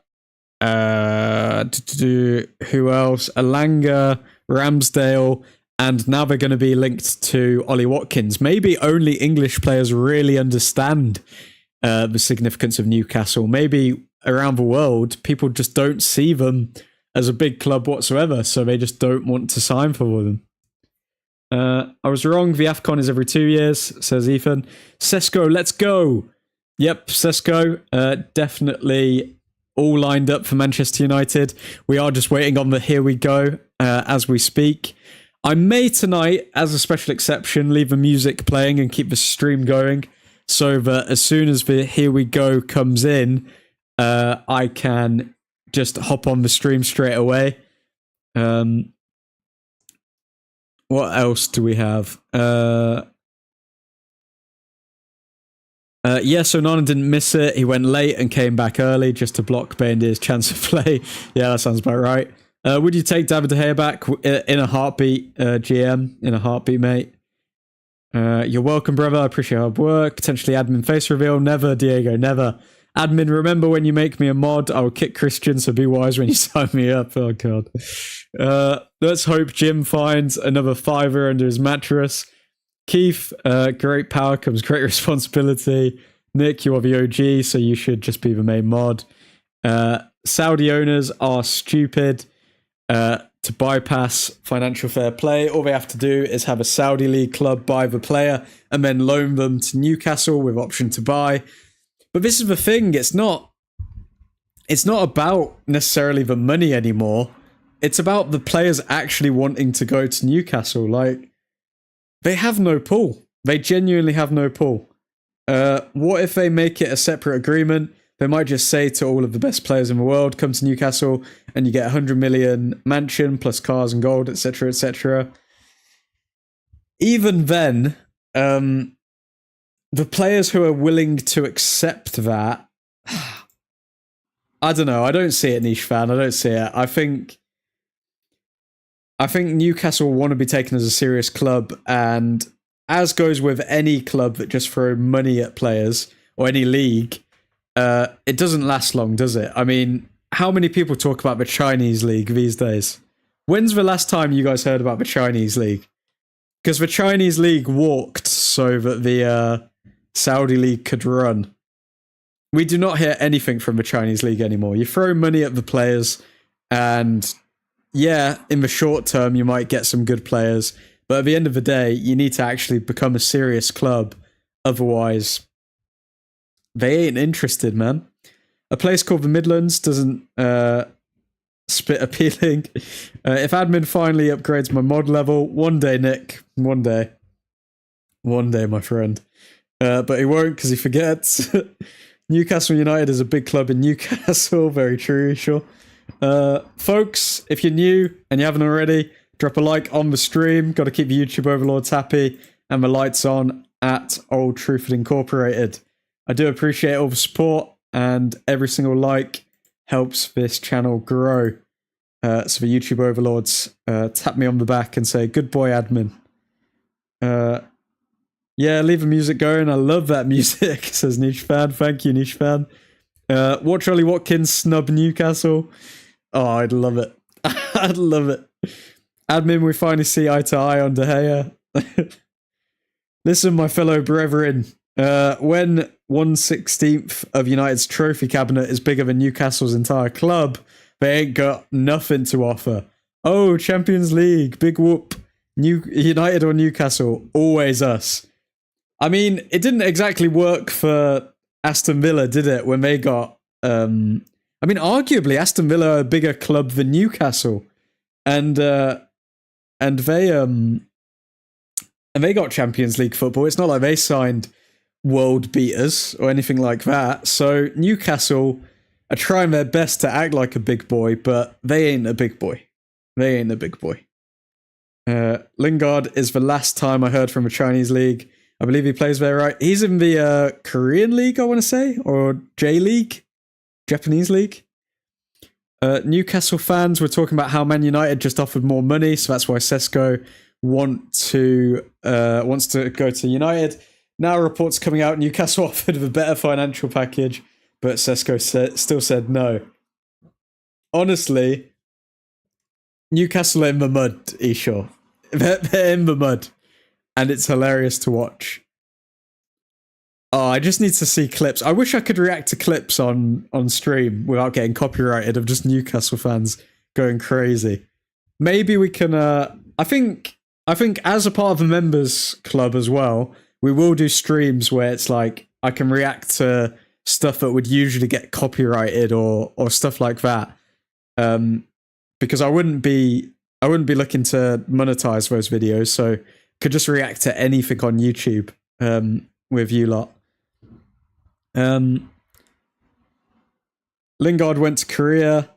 Who else? Alanga, Ramsdale, and now they're going to be linked to Ollie Watkins. Maybe only English players really understand the significance of Newcastle. Maybe around the world, people just don't see them as a big club whatsoever, so they just don't want to sign for them. I was wrong. The AFCON is every 2 years, says Ethan. Sesko, let's go. Yep, Sesko, definitely all lined up for Manchester United. We are just waiting on the here we go as we speak. I may tonight, as a special exception, leave the music playing and keep the stream going, so that as soon as the here we go comes in, I can just hop on the stream straight away. What else do we have? Yeah, so Nana didn't miss it. He went late and came back early just to block Baindy's chance of play. Yeah, that sounds about right. Would you take David De Gea back in a heartbeat, GM? In a heartbeat, mate. You're welcome, brother. I appreciate hard work. Potentially admin face reveal. Never, Diego, never. Admin, remember when you make me a mod, I will kick Christian, so be wise when you sign me up. Oh, God. Let's hope Jim finds another fiver under his mattress. Keith, great power comes great responsibility. Nick, you are the OG, so you should just be the main mod. Saudi owners are stupid. To bypass financial fair play, all they have to do is have a Saudi league club buy the player and then loan them to Newcastle with option to buy. But this is the thing, it's not about necessarily the money anymore. It's about the players actually wanting to go to Newcastle. Like, they have no pull. They genuinely have no pull. What if they make it a separate agreement? They might just say to all of the best players in the world, come to Newcastle and you get 100 million mansion plus cars and gold, etc., etc. Even then, the players who are willing to accept that, I don't know. I don't see it, niche fan. I don't see it. I think Newcastle want to be taken as a serious club, and as goes with any club that just throw money at players or any league, it doesn't last long, does it? I mean, how many people talk about the Chinese league these days? When's the last time you guys heard about the Chinese league? Because the Chinese league walked so that the Saudi league could run. We do not hear anything from the Chinese league anymore. You throw money at the players, and yeah, in the short term, you might get some good players. But at the end of the day, you need to actually become a serious club. Otherwise, they ain't interested, man. A place called the Midlands doesn't spit appealing. If admin finally upgrades my mod level, one day, Nick, one day, my friend. But he won't because he forgets. Newcastle United is a big club in Newcastle. Very true, sure. Folks, if you're new and you haven't already, drop a like on the stream. Got to keep the YouTube overlords happy and the lights on at Old Truthford Incorporated. I do appreciate all the support, and every single like helps this channel grow. So the YouTube overlords tap me on the back and say, good boy, admin. Yeah, leave the music going. I love that music, says Niche Fan. Thank you, Niche Fan. Watch Ollie Watkins snub Newcastle. Oh, I'd love it. I'd love it. Admin, we finally see eye to eye on De Gea. Listen, my fellow brethren. When 1/16 of United's trophy cabinet is bigger than Newcastle's entire club, they ain't got nothing to offer. Oh, Champions League, big whoop. United or Newcastle, always us. I mean, it didn't exactly work for Aston Villa, did it? When they got, I mean, arguably Aston Villa are a bigger club than Newcastle, and they got Champions League football. It's not like they signed world beaters or anything like that. So Newcastle are trying their best to act like a big boy, but they ain't a big boy. They ain't a big boy. Lingard is the last time I heard from a Chinese league. I believe he plays there, right? He's in the Korean league, I want to say, or J-League, Japanese league. Newcastle fans were talking about how Man United just offered more money, so that's why Sesko wants to go to United. Now reports coming out Newcastle offered a better financial package, but Sesko still said no. Honestly, Newcastle are in the mud, Eshaw. They're in the mud. And it's hilarious to watch. Oh, I just need to see clips. I wish I could react to clips on stream without getting copyrighted of just Newcastle fans going crazy. Maybe we can... I think as a part of the members club as well, we will do streams where it's like I can react to stuff that would usually get copyrighted or stuff like that. Because I wouldn't be looking to monetize those videos, so could just react to anything on YouTube with you lot. Lingard went to Korea.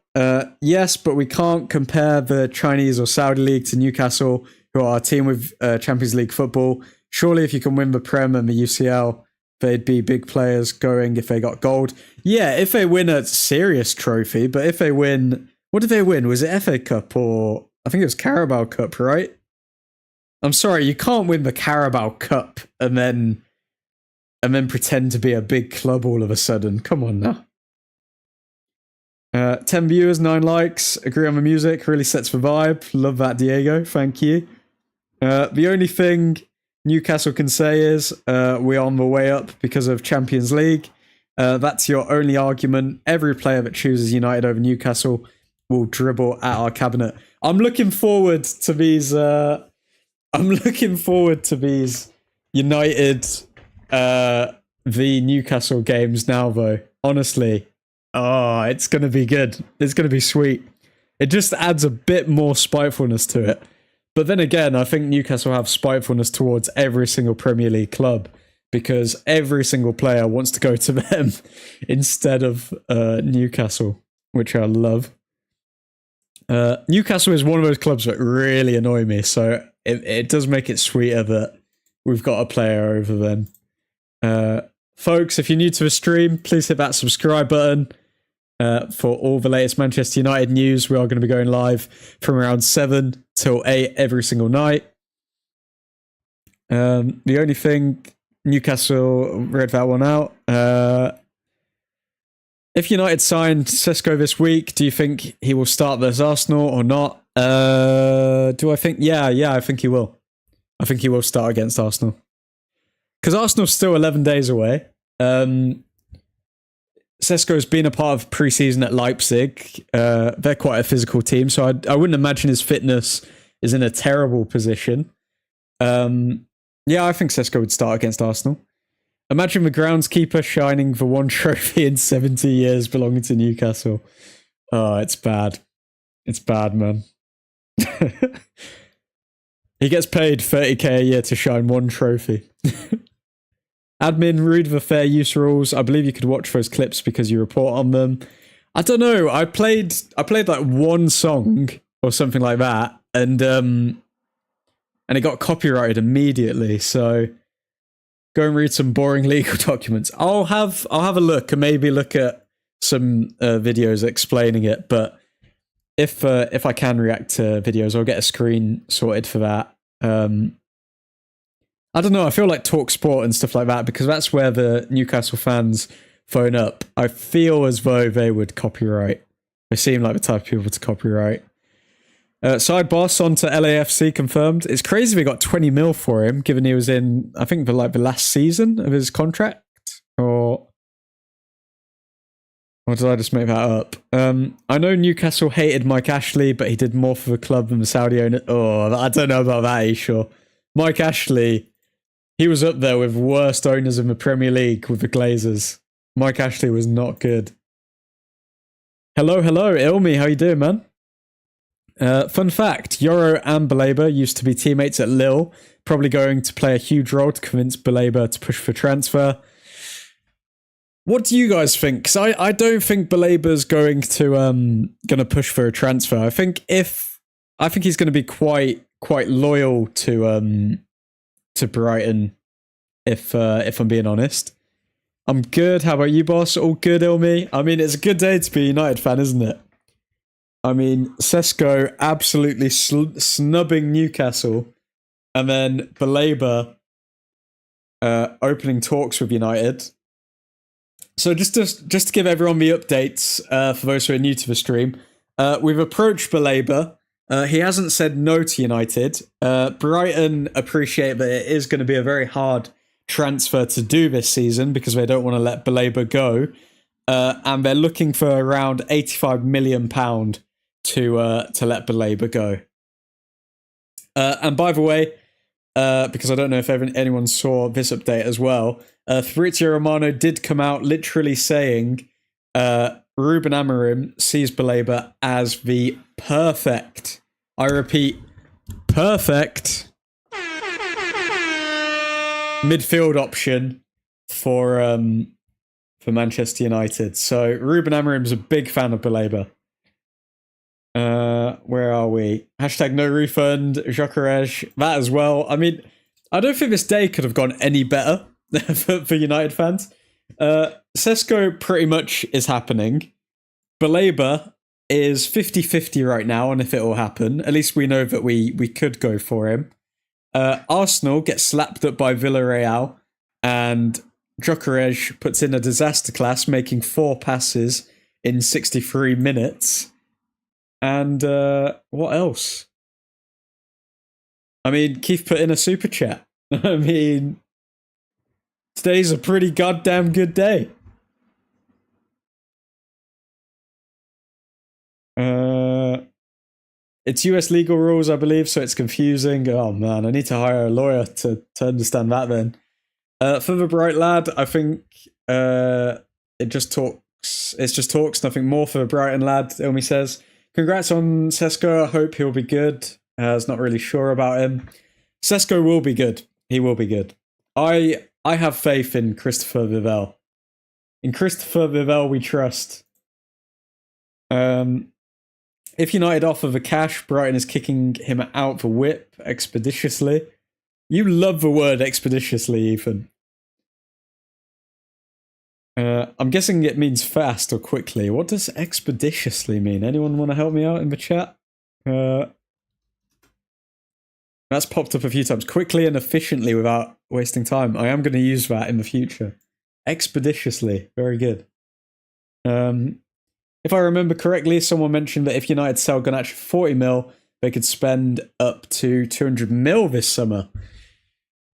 Yes, but we can't compare the Chinese or Saudi league to Newcastle, who who are a team with Champions League football. Surely if you can win the Prem and the UCL, they'd be big players going if they got gold. Yeah, if they win a serious trophy, but if they win... What did they win? Was it FA Cup or... I think it was Carabao Cup, right? I'm sorry, you can't win the Carabao Cup and then pretend to be a big club all of a sudden. Come on now. 10 viewers, 9 likes. Agree on the music. Really sets the vibe. Love that, Diego. Thank you. The only thing Newcastle can say is we're on the way up because of Champions League. That's your only argument. Every player that chooses United over Newcastle will dribble at our cabinet. I'm looking forward to these... United v Newcastle games now, though. Honestly. Oh, it's going to be good. It's going to be sweet. It just adds a bit more spitefulness to it. But then again, I think Newcastle have spitefulness towards every single Premier League club because every single player wants to go to them instead of Newcastle, which I love. Newcastle is one of those clubs that really annoy me, so it does make it sweeter that we've got a player over them. Folks, if you're new to the stream, please hit that subscribe button for all the latest Manchester United news. We are going to be going live from around 7 till 8 every single night. The only thing, Newcastle read that one out. If United signed Sesko this week, do you think he will start versus Arsenal or not? Do I think? Yeah, I think he will. I think he will start against Arsenal. Because Arsenal's still 11 days away. Sesko's been a part of pre-season at Leipzig. They're quite a physical team, so I wouldn't imagine his fitness is in a terrible position. Yeah, I think Sesko would start against Arsenal. Imagine the groundskeeper shining the one trophy in 70 years belonging to Newcastle. Oh, it's bad. It's bad, man. He gets paid 30k a year to shine one trophy. Admin, read the fair use rules. I believe you could watch those clips because you report on them. I don't know. I played like one song or something like that, and it got copyrighted immediately. So go and read some boring legal documents. I'll have a look and maybe look at some videos explaining it. But if I can react to videos, I'll get a screen sorted for that. I don't know. I feel like Talk Sport and stuff like that because that's where the Newcastle fans phone up. I feel as though they would copyright. They seem like the type of people to copyright. Side boss on to LAFC confirmed. It's crazy they got 20 mil for him, given he was in, I think, the last season of his contract. Or did I just make that up? I know Newcastle hated Mike Ashley, but he did more for the club than the Saudi owner. Oh, I don't know about that, sure. Mike Ashley, he was up there with worst owners in the Premier League with the Glazers. Mike Ashley was not good. Hello, Ilmi, how you doing, man? Fun fact, Yoro and Baleba used to be teammates at Lille, probably going to play a huge role to convince Baleba to push for transfer. What do you guys think? Because I don't think Baleba's going to push for a transfer. I think he's going to be quite loyal to Brighton, if I'm being honest. I'm good. How about you, boss? All good, Ilmi? I mean, it's a good day to be a United fan, isn't it? I mean, Sesko absolutely snubbing Newcastle, and then Baleba opening talks with United. So just to give everyone the updates for those who are new to the stream, we've approached Baleba. He hasn't said no to United. Brighton appreciate that it is going to be a very hard transfer to do this season because they don't want to let Baleba go. And they're looking for around £85 million to let Baleba go. And by the way, because I don't know if anyone saw this update as well, Fabrizio Romano did come out literally saying Ruben Amorim sees Baleba as the perfect, I repeat, perfect midfield option for Manchester United. So Ruben Amorim's a big fan of Baleba. Where are we? Hashtag no refund, Jokerej, that as well. I mean, I don't think this day could have gone any better for United fans. Sesko pretty much is happening. Baleba is 50-50 right now on if it will happen. At least we know that we could go for him. Arsenal gets slapped up by Villarreal, and Jokerej puts in a disaster class, making 4 passes in 63 minutes. And what else? I mean, Keith put in a super chat. I mean, today's a pretty goddamn good day. It's US legal rules, I believe, so it's confusing. Oh man, I need to hire a lawyer to understand that then. For the bright lad, I think it's just talks, nothing more for the Brighton lad, Ilmi says. Congrats on Sesko, I hope he'll be good. I was not really sure about him. Sesko will be good. He will be good. I have faith in Christopher Vivell. In Christopher Vivell we trust. If United offer the cash, Brighton is kicking him out for whip expeditiously. You love the word expeditiously, Ethan. I'm guessing it means fast or quickly. What does expeditiously mean? Anyone want to help me out in the chat? That's popped up a few times. Quickly and efficiently without wasting time. I am going to use that in the future. Expeditiously. Very good. If I remember correctly, someone mentioned that if United sell Garnacho for 40 mil, they could spend up to 200 mil this summer.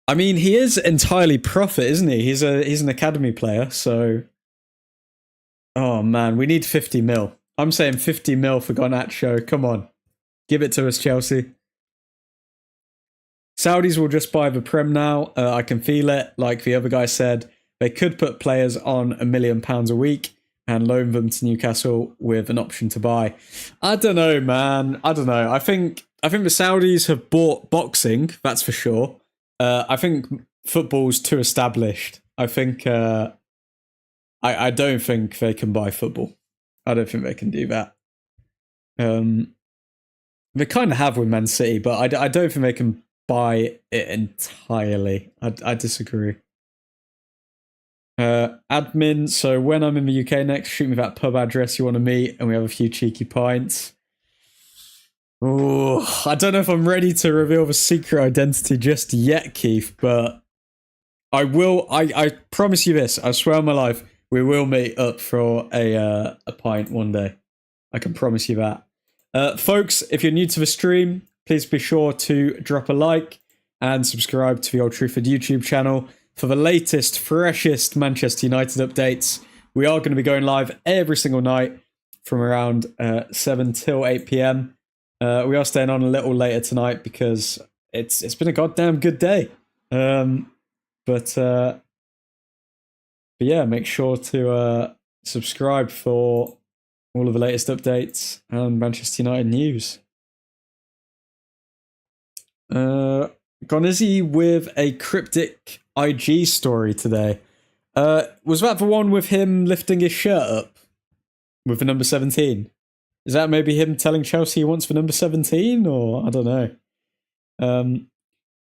I mean, he is entirely profit, isn't he? He's an academy player, so... Oh man, we need 50 mil. I'm saying 50 mil for Garnacho. Come on. Give it to us, Chelsea. Saudis will just buy the Prem now. I can feel it. Like the other guy said, they could put players on £1 million a week and loan them to Newcastle with an option to buy. I don't know, man. I don't know. I think the Saudis have bought boxing, that's for sure. I think football's too established. I think I don't think they can buy football. I don't think they can do that. They kind of have with Man City, but I don't think they can buy it entirely. I disagree. Admin, so when I'm in the UK next, shoot me that pub address you want to meet and we have a few cheeky pints. Oh, I don't know if I'm ready to reveal the secret identity just yet, Keith, but I will. I promise you this. I swear on my life, we will meet up for a pint one day. I can promise you that. Folks, if you're new to the stream, please be sure to drop a like and subscribe to the Old Truthford YouTube channel for the latest, freshest Manchester United updates. We are going to be going live every single night from around 7 till 8 p.m. We are staying on a little later tonight because it's been a goddamn good day. But yeah, make sure to subscribe for all of the latest updates and Manchester United news. Gonizzi with a cryptic IG story today. Was that the one with him lifting his shirt up with the number 17? Is that maybe him telling Chelsea he wants the number 17? Or I don't know.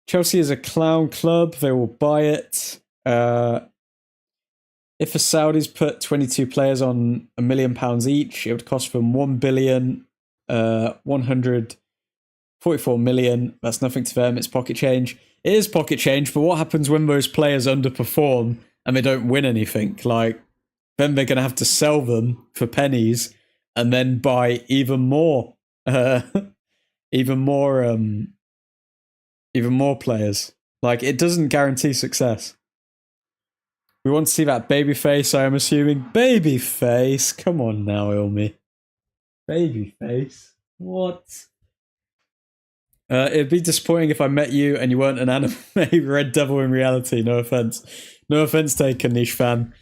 Chelsea is a clown club. They will buy it. If the Saudis put 22 players on £1 million each, it would cost them £1,144 million. That's nothing to them. It's pocket change. It is pocket change, but what happens when those players underperform and they don't win anything? Like, then they're going to have to sell them for pennies and then buy even more players. Like, it doesn't guarantee success. We want to see that baby face, I am assuming. Baby face? Come on now, Ilmi. Baby face? What? It'd be disappointing if I met you and you weren't an anime Red Devil in reality. No offense. No offense taken, niche fan.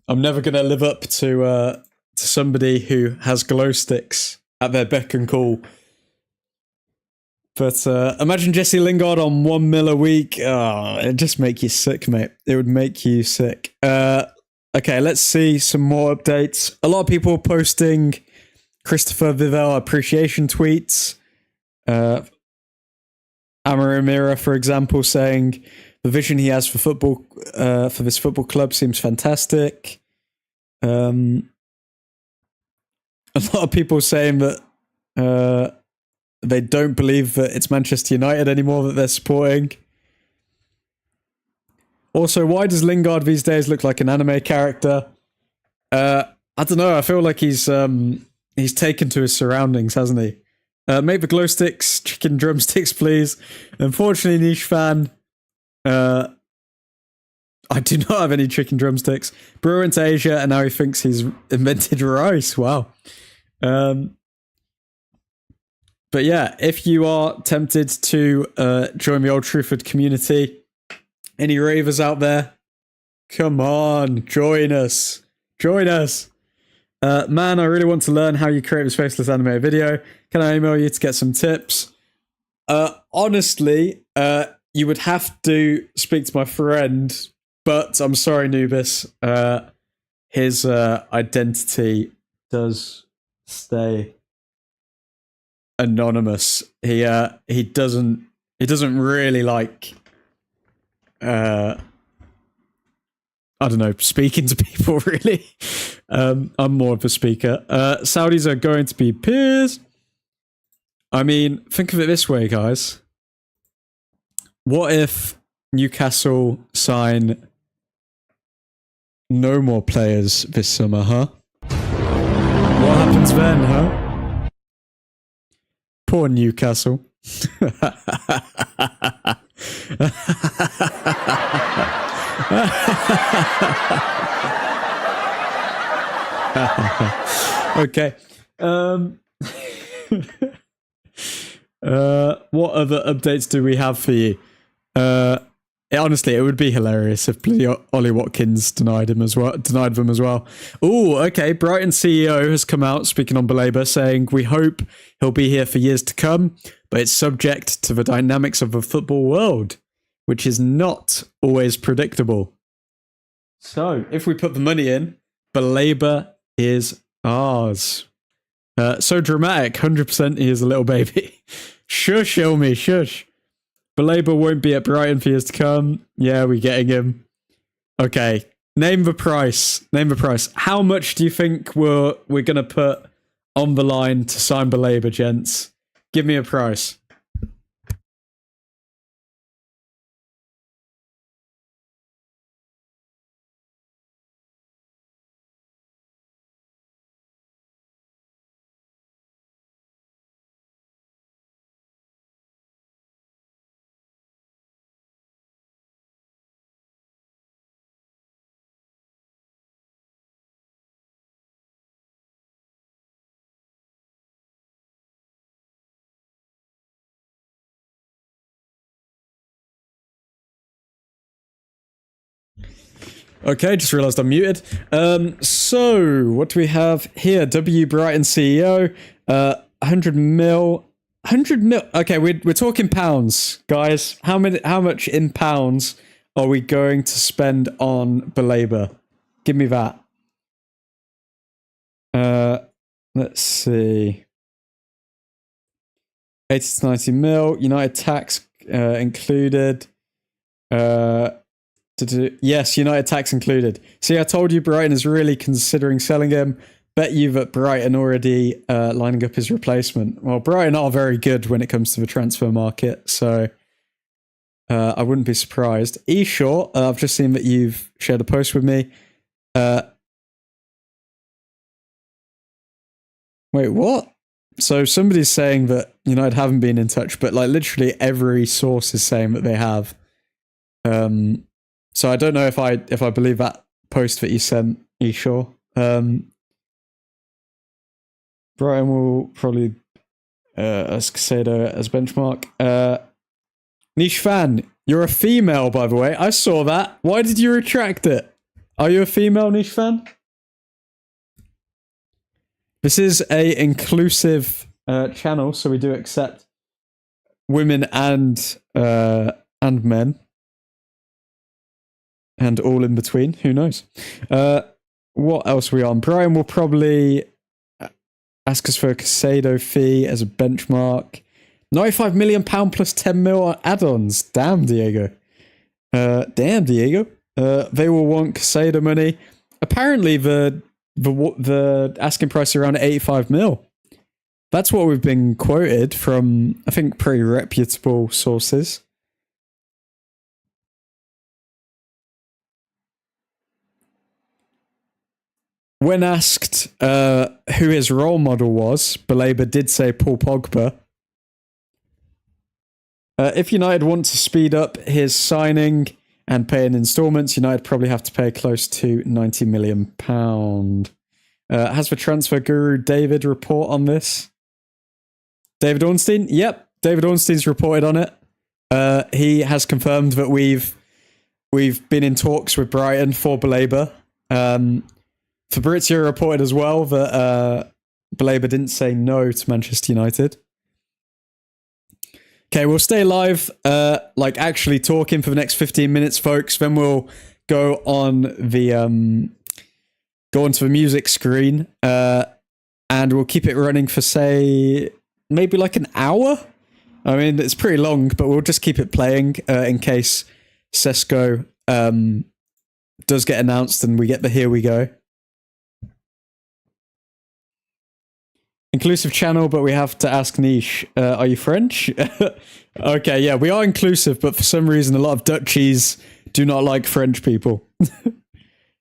I'm never going to live up to somebody who has glow sticks at their beck and call. But imagine Jesse Lingard on 1 mil a week. Oh, it'd just make you sick, mate. It would make you sick. Okay, let's see some more updates. A lot of people posting Christopher Vivell appreciation tweets. Amarimira, for example, saying the vision he has for football, for this football club seems fantastic. A lot of people saying that they don't believe that it's Manchester United anymore that they're supporting. Also, why does Lingard these days look like an anime character? I don't know. I feel like he's taken to his surroundings, hasn't he? Make the glow sticks, chicken drumsticks, please. Unfortunately, niche fan, I do not have any chicken drumsticks. Brewer went to Asia, and now he thinks he's invented rice. Wow. But yeah, if you are tempted to join the Old Truthford community, any ravers out there, come on, join us. Join us. Man, I really want to learn how you create a faceless anime video. Can I email you to get some tips? Honestly, you would have to speak to my friend, but I'm sorry, Nubis. His identity does stay anonymous. He doesn't really like I don't know, speaking to people, really. I'm more of a speaker. Saudis are going to be pissed. I mean, think of it this way, guys. What if Newcastle sign no more players this summer, huh? What happens then, huh? Poor Newcastle. Okay. What other updates do we have for you? Honestly, it would be hilarious if bloody Ollie Watkins denied them as well. Oh, okay. Brighton CEO has come out speaking on Baleba, saying we hope he'll be here for years to come, but it's subject to the dynamics of the football world, which is not always predictable. So, if we put the money in, Baleba is ours. So dramatic, 100% he is a little baby. Shush, Ilmi, shush. Baleba won't be at Brighton for years to come. Yeah, we're getting him. Okay, name the price. How much do you think we're going to put on the line to sign Baleba, gents? Give me a price. Okay, just realised I'm muted. So, what do we have here? W Brighton CEO, 100 mil. 100 mil. Okay, we're talking pounds, guys. How much in pounds are we going to spend on Baleba? Give me that. Let's see. 80 to 90 mil. United tax included. Yes, United tax included. See, I told you Brighton is really considering selling him. Bet you that Brighton already lining up his replacement. Well, Brighton are very good when it comes to the transfer market, so I wouldn't be surprised. Eshaw, I've just seen that you've shared a post with me. Wait, what? So somebody's saying that United haven't been in touch, but like literally every source is saying that they have. So I don't know if I believe that post that you sent, Eshaw. Brighton will probably as Casado as benchmark. Niche fan, you're a female, by the way. I saw that. Why did you retract it? Are you a female, Niche fan? This is a inclusive channel, so we do accept women and men. And all in between. Who knows? What else are we on? Brian will probably... Ask us for a Casado fee as a benchmark. £95 million plus 10 mil add-ons. Damn, Diego. Damn, Diego. They will want Casado money. Apparently, the asking price is around 85 mil. That's what we've been quoted from, I think, pretty reputable sources. When asked who his role model was, Baleba did say Paul Pogba. If United want to speed up his signing and pay in installments, United probably have to pay close to £90 million. Has the transfer guru David report on this? David Ornstein? Yep, David Ornstein's reported on it. He has confirmed that we've been in talks with Brighton for Baleba. Fabrizio reported as well that Baleba didn't say no to Manchester United. Okay, we'll stay live, actually talking for the next 15 minutes, folks. Then we'll go on the go onto the music screen, and we'll keep it running for, say, maybe like an hour. I mean, it's pretty long, but we'll just keep it playing in case Sesko does get announced and we get the here we go. Inclusive channel, but we have to ask Niche, are you French? Okay, yeah, we are inclusive, but for some reason a lot of Dutchies do not like French people.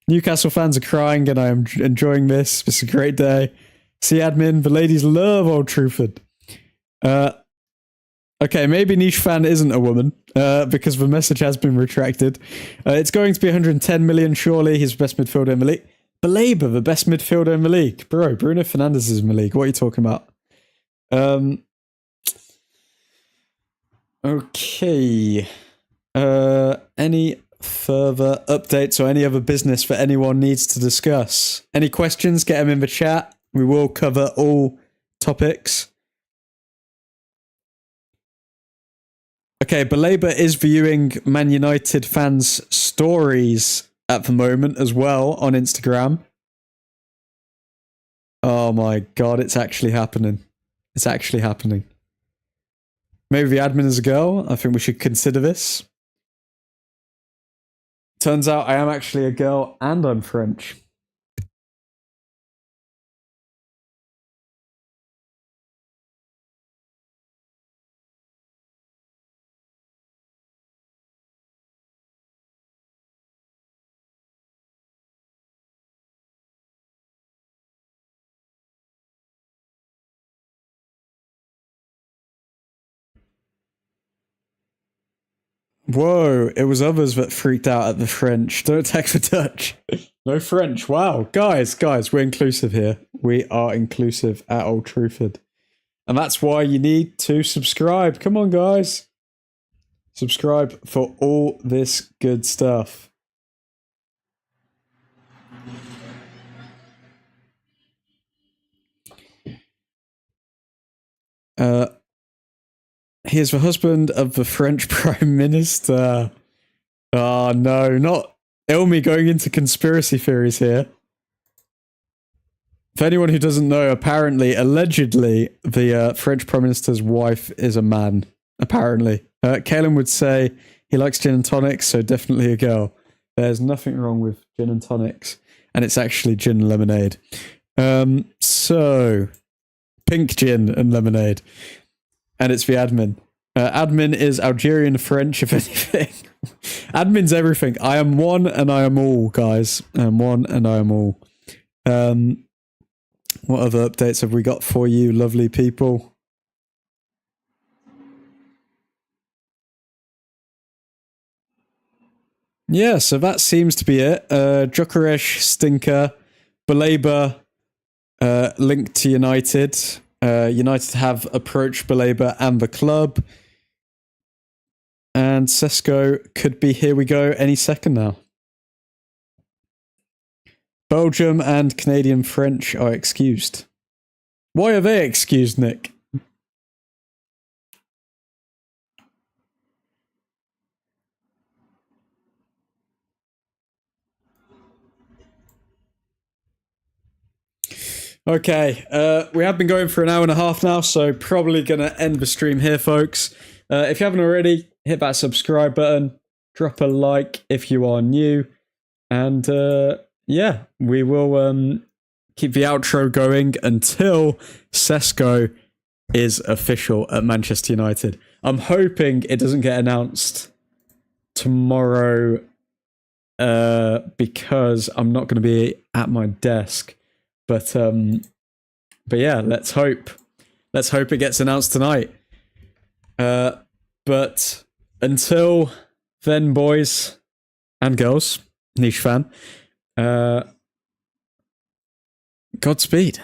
Newcastle fans are crying and I am enjoying this. It's a great day. See admin, the ladies love Old Truthford. Okay, maybe Niche fan isn't a woman, because the message has been retracted. It's going to be 110 million, surely. He's the best midfielder in the league. Baleba, the best midfielder in the league. Bro, Bruno Fernandes is in the league. What are you talking about? Okay. Any further updates or any other business that anyone needs to discuss? Any questions? Get them in the chat. We will cover all topics. Okay, Baleba is viewing Man United fans' stories at the moment as well on Instagram. Oh my god, it's actually happening. It's actually happening. Maybe the admin is a girl. I think we should consider this. Turns out I am actually a girl and I'm French. Whoa, it was others that freaked out at the French. Don't attack the Dutch. No French. Wow. Guys, we're inclusive here. We are inclusive at Old Truthford. And that's why you need to subscribe. Come on, guys. Subscribe for all this good stuff. He is the husband of the French Prime Minister. Oh, no, not Ilmi going into conspiracy theories here. For anyone who doesn't know, apparently, allegedly, the French Prime Minister's wife is a man. Apparently. Kalen would say he likes gin and tonics, so definitely a girl. There's nothing wrong with gin and tonics. And it's actually gin and lemonade. So, pink gin and lemonade. And it's the admin. Admin is Algerian French, if anything. Admin's everything. I am one and I am all, guys. I am one and I am all. What other updates have we got for you, lovely people? Yeah, so that seems to be it. Gyökeres, Stinker, Baleba, linked to United. United have approached Baleba and the club. And Sesko could be here we go any second now. Belgium and Canadian French are excused. Why are they excused, Nick? Okay, we have been going for an hour and a half now, so probably going to end the stream here, folks. If you haven't already, hit that subscribe button, drop a like if you are new, and yeah, we will keep the outro going until Sesko is official at Manchester United. I'm hoping it doesn't get announced tomorrow because I'm not going to be at my desk. But yeah, let's hope it gets announced tonight. But until then, boys and girls, niche fan, Godspeed.